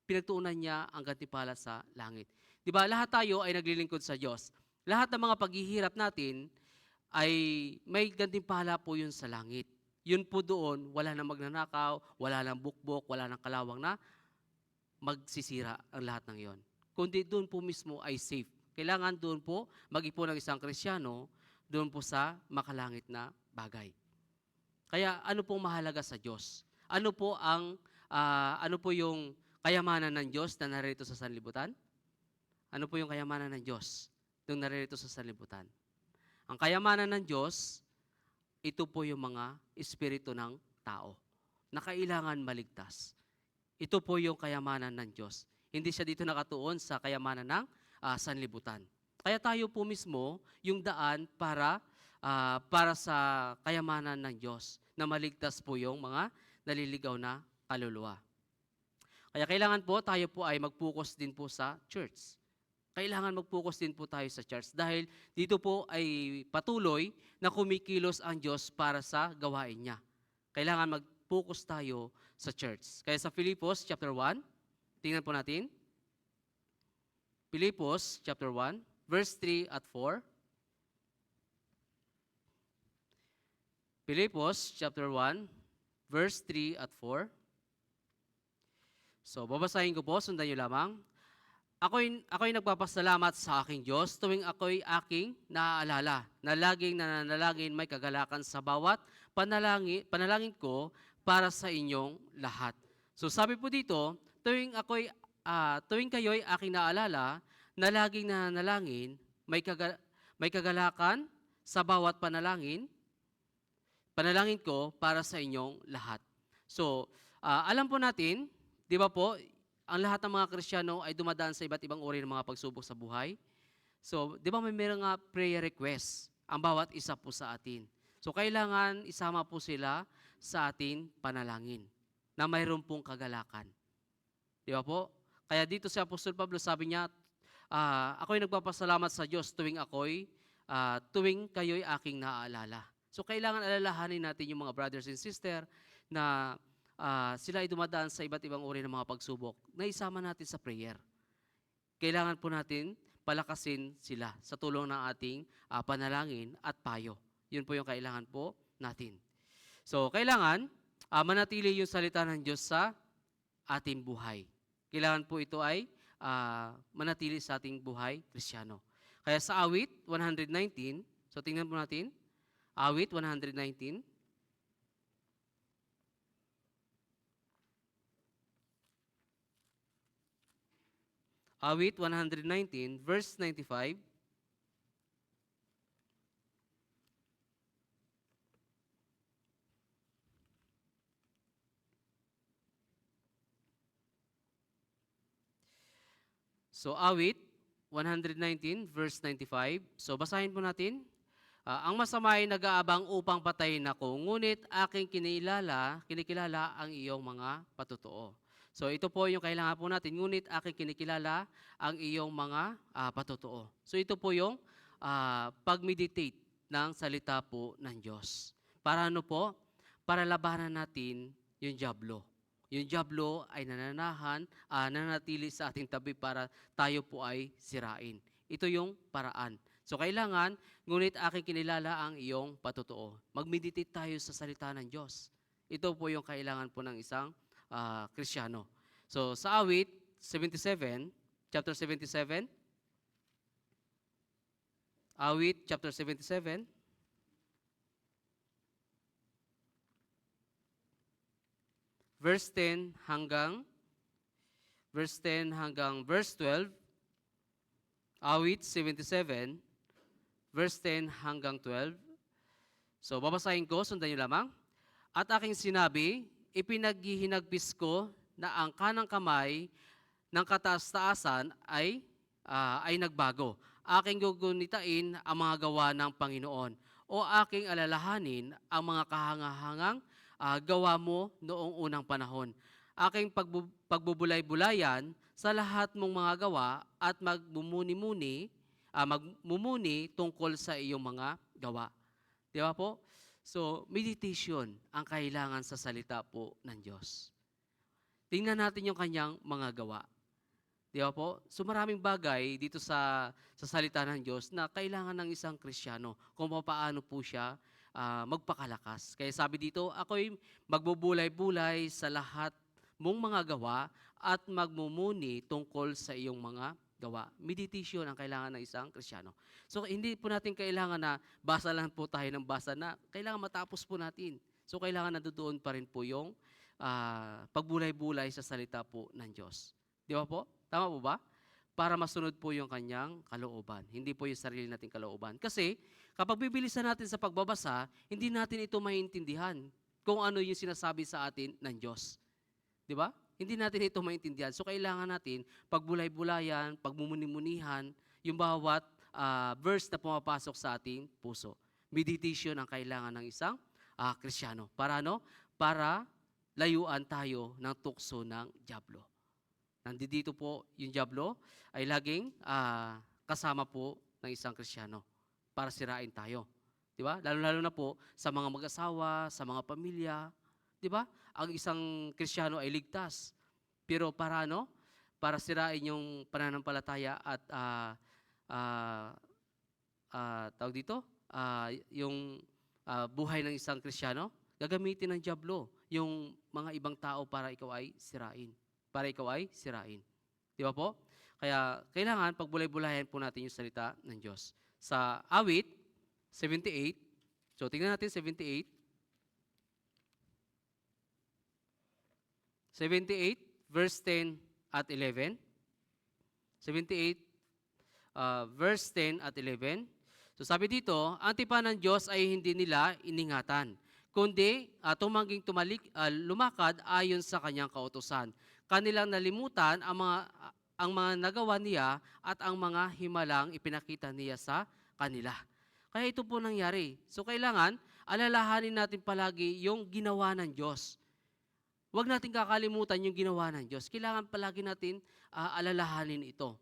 Pinagtuunan niya ang gantimpala sa langit. Di ba? Lahat tayo ay naglilingkod sa Diyos. Lahat ng mga paghihirap natin ay may gantimpala po yun sa langit. Yun po doon, wala nang magnanakaw, wala nang bukbok, wala nang kalawang na magsisira ang lahat ng yon. Kundi doon po mismo ay safe. Kailangan doon po mag-ipon ng isang Kristiyano doon po sa makalangit na bagay. Kaya ano pong mahalaga sa Diyos? Ano po yung kayamanan ng Diyos na narito sa sanlibutan? Ano po yung kayamanan ng Diyos na narito sa sanlibutan? Ang kayamanan ng Diyos, ito po yung mga espiritu ng tao na kailangan maligtas. Ito po yung kayamanan ng Diyos. Hindi siya dito nakatuon sa kayamanan ng sanlibutan. Kaya tayo po mismo yung daan para sa kayamanan ng Diyos na maligtas po yung mga naliligaw na kaluluwa. Kaya kailangan po tayo po ay mag-focus din po sa church. Kailangan mag-focus din po tayo sa church dahil dito po ay patuloy na kumikilos ang Diyos para sa gawain niya. Kailangan mag-focus tayo sa church. Kaya sa Filipos chapter 1, Tingnan po natin. Pilipos chapter 1, verse 3 at 4. Pilipos chapter 1, verse 3 at 4. So, babasahin ko po, sundan niyo lamang. Ako'y nagpapasalamat sa aking Diyos tuwing ako'y aking naaalala na laging nananalangin may kagalakan sa bawat panalangin ko para sa inyong lahat. So sabi po dito, tuwing kayo'y aking naalala na laging nananalangin may kagalakan sa bawat panalangin ko para sa inyong lahat. So, alam po natin, di ba po, ang lahat ng mga Kristiyano ay dumadaan sa iba't ibang uri ng mga pagsubok sa buhay. So, di ba may meron nga prayer request ang bawat isa po sa atin. So, kailangan isama po sila sa ating panalangin na mayroon pong kagalakan. Di ba po? Kaya dito si Apostol Pablo sabi niya, ako'y nagpapasalamat sa Diyos tuwing kayo'y aking naaalala. So, kailangan alalahanin natin yung mga brothers and sisters na sila ay dumadaan sa iba't ibang uri ng mga pagsubok na isama natin sa prayer. Kailangan po natin palakasin sila sa tulong ng ating panalangin at payo. Yun po yung kailangan po natin. So, kailangan manatili yung salita ng Diyos sa ating buhay. Kailangan po ito ay manatili sa ating buhay Kristiyano. Kaya sa awit 119, so tingnan po natin, awit 119, Awit 119, verse 95. So, awit 119, verse 95. So, basahin po natin. Ang masama ay nag-aabang upang patayin ako, ngunit aking kinikilala ang iyong mga patutuo. So ito po yung kailangan po natin, ngunit aking kinikilala ang iyong mga patutuo. So ito po yung pag-meditate ng salita po ng Diyos. Para ano po? Para labanan natin yung dyablo. Yung dyablo ay nananatili sa ating tabi para tayo po ay sirain. Ito yung paraan. So kailangan, ngunit aking kinilala ang iyong patutuo. Mag-meditate tayo sa salita ng Diyos. Ito po yung kailangan po ng isang Kristiyano. So sa awit 77, chapter 77, awit chapter 77, verse 10 hanggang verse 12, awit 77, verse 10 hanggang 12. So babasahin ko, sundan niyo lamang. At aking sinabi, ipinaghihinagpis ko na ang kanang kamay ng kataas-taasan ay nagbago. Aking gugunitain ang mga gawa ng Panginoon o aking alalahanin ang mga kahangahangang gawa mo noong unang panahon. Aking pagbubulay-bulayan sa lahat mong mga gawa at magmumuni tungkol sa iyong mga gawa. Di ba po? So, meditation ang kailangan sa salita po ng Diyos. Tingnan natin yung kanyang mga gawa. Di ba po? So maraming bagay dito sa salita ng Diyos na kailangan ng isang Kristiyano kung paano po siya magpakalakas. Kaya sabi dito, ako'y magbubulay-bulay sa lahat mong mga gawa at magmumuni tungkol sa iyong mga gawa. Meditation ang kailangan ng isang Kristiyano. So hindi po natin kailangan na basa lang po tayo ng basa na kailangan matapos po natin. So kailangan nandoon pa rin po yung pagbulay-bulay sa salita po ng Diyos. Di ba po? Tama po ba? Para masunod po yung kanyang kalooban. Hindi po yung sarili nating kalooban. Kasi kapag bibilisan natin sa pagbabasa, hindi natin ito maintindihan kung ano yung sinasabi sa atin ng Diyos. Di ba? Hindi natin ito maintindihan. So kailangan natin pagbulay-bulayan, pagmumuni-munihan, yung bawat verse na pumapasok sa ating puso. Meditation ang kailangan ng isang Kristiyano. Para ano? Para layuan tayo ng tukso ng dyablo. Nandito po yung dyablo ay laging kasama po ng isang Kristiyano para sirain tayo. Di ba? Lalo-lalo na po sa mga mag-asawa, sa mga pamilya. Di ba? Ang isang Kristiyano ay ligtas. Pero para ano? para sirain yung pananampalataya at tawag dito, yung buhay ng isang Kristiyano, gagamitin ng dyablo yung mga ibang tao para ikaw ay sirain. Para ikaw ay sirain. Di ba po? Kaya kailangan pagbulay-bulayan po natin yung salita ng Diyos. Sa awit, 78, so tingnan natin 78. 78, verse 10 at 11. 78, verse 10 at 11. So sabi dito, ang tipan ng Diyos ay hindi nila iningatan, kundi lumakad ayon sa kanyang kautusan. Kanilang nalimutan ang mga nagawa niya at ang mga himalang ipinakita niya sa kanila. Kaya ito po nangyari. So kailangan, alalahanin natin palagi yung ginawa ng Diyos. Huwag natin kakalimutan yung ginawa ng Diyos. Kailangan palagi natin alalahanin ito.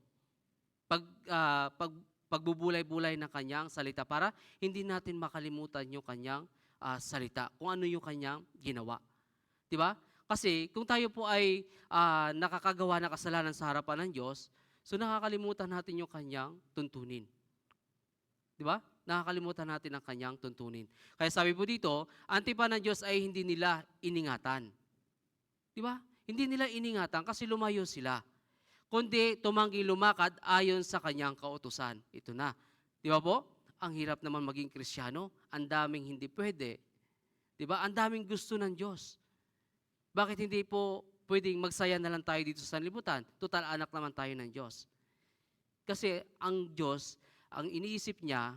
Pagbubulay-bulay ng kanyang salita para hindi natin makalimutan yung kanyang salita, kung ano yung kanyang ginawa. Di ba? Kasi kung tayo po ay nakakagawa ng kasalanan sa harapan ng Diyos, so nakakalimutan natin yung kanyang tuntunin. Di ba? Nakakalimutan natin ang kanyang tuntunin. Kaya sabi po dito, ang tipan ng Diyos ay hindi nila iningatan. Di ba? Hindi nila iningatan kasi lumayo sila. Kundi tumanggi lumakad ayon sa kanyang kautusan. Ito na. Di ba po? Ang hirap naman maging Kristiyano. Ang daming hindi pwede. Di ba? Ang daming gusto ng Diyos. Bakit hindi po pwedeng magsaya na lang tayo dito sa sanlibutan? Total anak naman tayo ng Diyos. Kasi ang Diyos, ang iniisip niya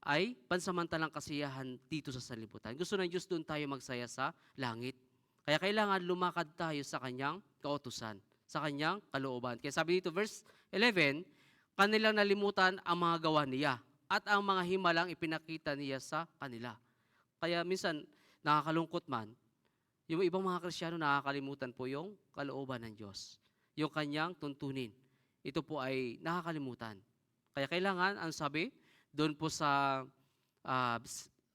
ay pansamantalang kasiyahan dito sa sanlibutan. Gusto ng Diyos doon tayo magsaya sa langit. Kaya kailangan lumakad tayo sa kanyang kautusan, sa kanyang kalooban. Kaya sabi dito, verse 11, kanilang nalimutan ang mga gawa niya at ang mga himalang ipinakita niya sa kanila. Kaya minsan, nakakalungkot man, yung ibang mga Kristiyano nakakalimutan po yung kalooban ng Diyos, yung kanyang tuntunin. Ito po ay nakakalimutan. Kaya kailangan, ang sabi, doon po sa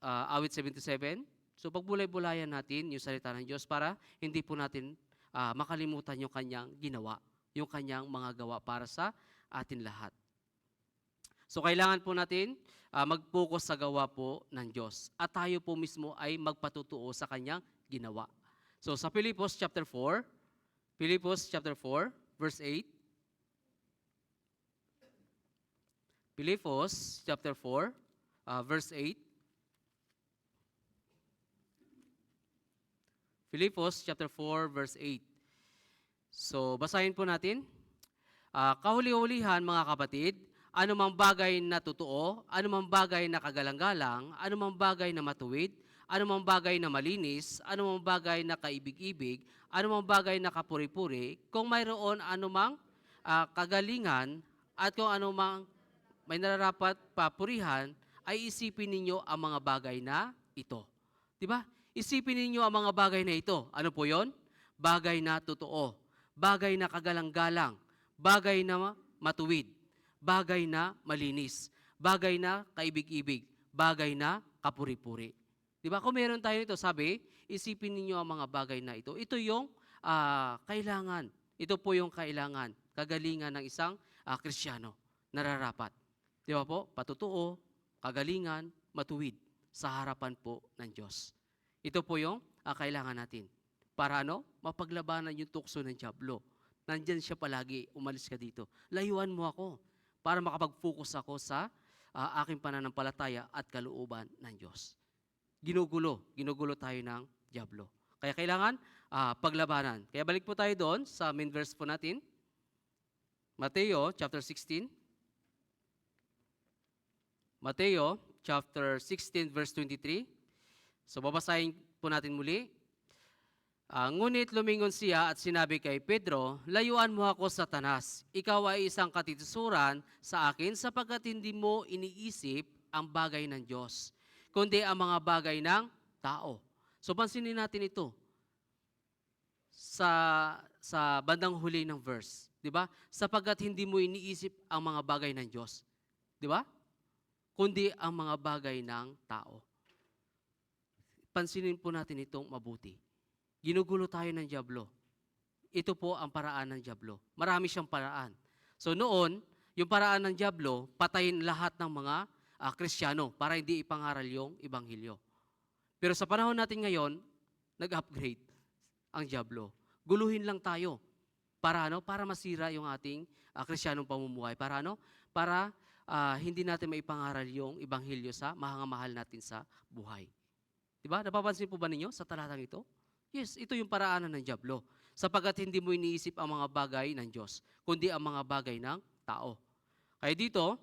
awit 77, so pagbulay-bulayan natin yung salita ng Diyos para hindi po natin makalimutan yung kanyang ginawa, yung kanyang mga gawa para sa atin lahat. So kailangan po natin mag-focus sa gawa po ng Diyos at tayo po mismo ay magpatutuo sa kanyang ginawa. So sa Filipos chapter 4, verse 8. Filipos chapter 4, verse 8. Filipos chapter 4, verse 8. So, basahin po natin. Kahuli-hulihan mga kapatid, anumang bagay na totoo, anumang bagay na kagalang-galang, anumang bagay na matuwid, anumang bagay na malinis, anumang bagay na kaibig-ibig, anumang bagay na kapuri-puri, kung mayroon anumang kagalingan at kung anumang may nararapat papurihan, ay isipin ninyo ang mga bagay na ito. Diba? Isipin ninyo ang mga bagay na ito. Ano po yon? Bagay na totoo, bagay na kagalang-galang, bagay na matuwid, bagay na malinis, bagay na kaibig-ibig, bagay na kapuri-puri. Diba? Kung meron tayo nito, sabi, isipin ninyo ang mga bagay na ito. Ito yung kailangan. Ito po yung kailangan, kagalingan ng isang Kristiyano, nararapat. Di ba po? Patutuo, kagalingan, matuwid sa harapan po ng Diyos. Ito po yung kailangan natin. Para mapaglabanan yung tukso ng dyablo. Nandyan siya palagi, umalis ka dito. Layuan mo ako para makapag-focus ako sa aking pananampalataya at kalooban ng Diyos. Ginugulo tayo ng dyablo. Kaya kailangan paglabanan. Kaya balik po tayo doon sa main verse po natin. Mateo chapter 16. Mateo chapter 16 verse 23. So babasahin po natin muli. Ngunit lumingon siya at sinabi kay Pedro, layuan mo ako, Satanas. Ikaw ay isang katitisuran sa akin sapagkat hindi mo iniisip ang bagay ng Diyos, kundi ang mga bagay ng tao. So pansinin natin ito sa bandang huli ng verse. Di ba? Sapagkat hindi mo iniisip ang mga bagay ng Diyos. Di ba? Kundi ang mga bagay ng tao. Pansinin po natin itong mabuti. Ginugulo tayo ng dyablo. ito po ang paraan ng dyablo. Marami siyang paraan. So noon, yung paraan ng dyablo, patayin lahat ng mga Kristiyano para hindi ipangaral yung Ebanghelyo. Pero sa panahon natin ngayon, nag-upgrade ang dyablo. Guluhin lang tayo. Para ano? Para masira yung ating Kristiyanong pamumuhay. Para ano? Para hindi natin maipangaral yung Ebanghelyo sa mahangamahal natin sa buhay. Diba? Napapansin po ba ninyo sa talatang ito? Yes, ito yung paraanan ng dyablo. Sapagkat hindi mo iniisip ang mga bagay ng Diyos, kundi ang mga bagay ng tao. Kaya dito,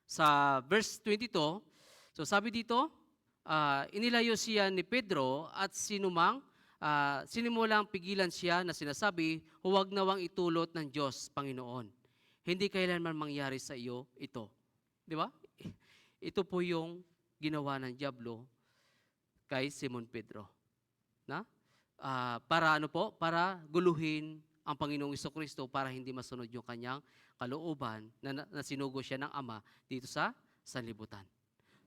sa verse 22, so sabi dito, inilayo siya ni Pedro at sinimulang pigilan siya na sinasabi, huwag nawang itulot ng Diyos, Panginoon. Hindi kailanman mangyari sa iyo ito. Di ba? Ito po yung ginawa ng dyablo kay Simon Pedro. Na? Para ano po? Para guluhin ang Panginoong Jesucristo para hindi masunod yung kanyang kalooban na sinugo siya ng Ama dito sa sanlibutan.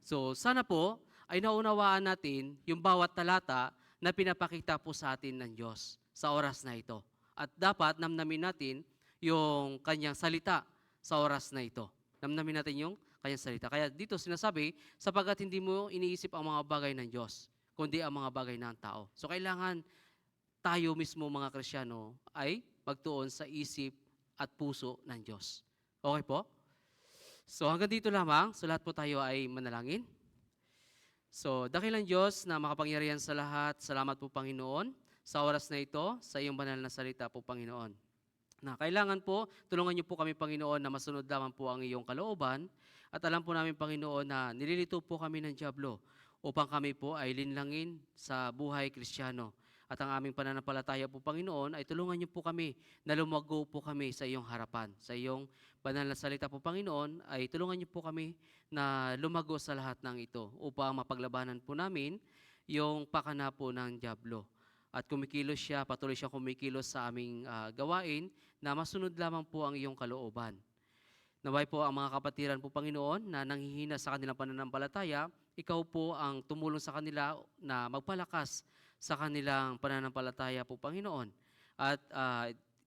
So sana po ay naunawaan natin yung bawat talata na pinapakita po sa atin ng Diyos sa oras na ito. At dapat namnamin natin yung kanyang salita sa oras na ito. Namnamin natin yung kanyang salita. Kaya dito sinasabi, sapagkat hindi mo iniisip ang mga bagay ng Diyos, kundi ang mga bagay ng tao. So kailangan tayo mismo mga Kristiyano ay magtuon sa isip at puso ng Diyos. Okay po? So hanggang dito lamang. So lahat po tayo ay manalangin. So dakilang Diyos na makapangyarihan sa lahat, salamat po Panginoon sa oras na ito, sa iyong banal na salita po Panginoon. Na kailangan po, tulungan niyo po kami Panginoon na masunod lamang po ang iyong kalooban at alam po namin Panginoon na nililito po kami ng dyablo upang kami po ay linlangin sa buhay Kristiyano. At ang aming pananampalataya po Panginoon ay tulungan niyo po kami na lumago po kami sa iyong harapan. Sa iyong banal na salita po Panginoon ay tulungan niyo po kami na lumago sa lahat ng ito upang mapaglabanan po namin yung pakana po ng dyablo. At kumikilos siya, patuloy siyang kumikilos sa aming gawain na masunod lamang po ang iyong kalooban. Naway po ang mga kapatiran po Panginoon na nanghihina sa kanilang pananampalataya, ikaw po ang tumulong sa kanila na magpalakas sa kanilang pananampalataya po Panginoon. At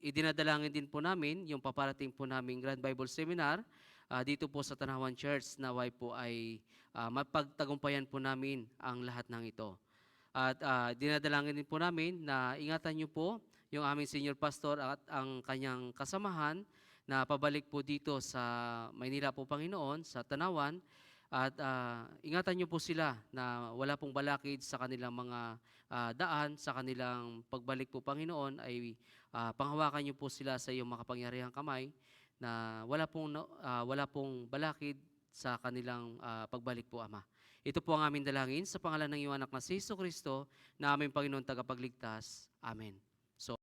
idinadalangin din po namin yung paparating po naming Grand Bible Seminar dito po sa Tanawan Church. Naway po ay mapagtagumpayan po namin ang lahat ng ito. At dinadalangin din po namin na ingatan niyo po yung aming senior pastor at ang kanyang kasamahan na pabalik po dito sa Maynila po Panginoon, sa Tanawan. At ingatan niyo po sila na wala pong balakid sa kanilang mga daan, sa kanilang pagbalik po Panginoon ay panghawakan niyo po sila sa iyong makapangyarihang kamay na wala pong balakid sa kanilang pagbalik po Ama. Ito po ang aming dalangin sa pangalan ng iyong anak na si Jesucristo na aming Panginoon tagapagligtas. Amen. So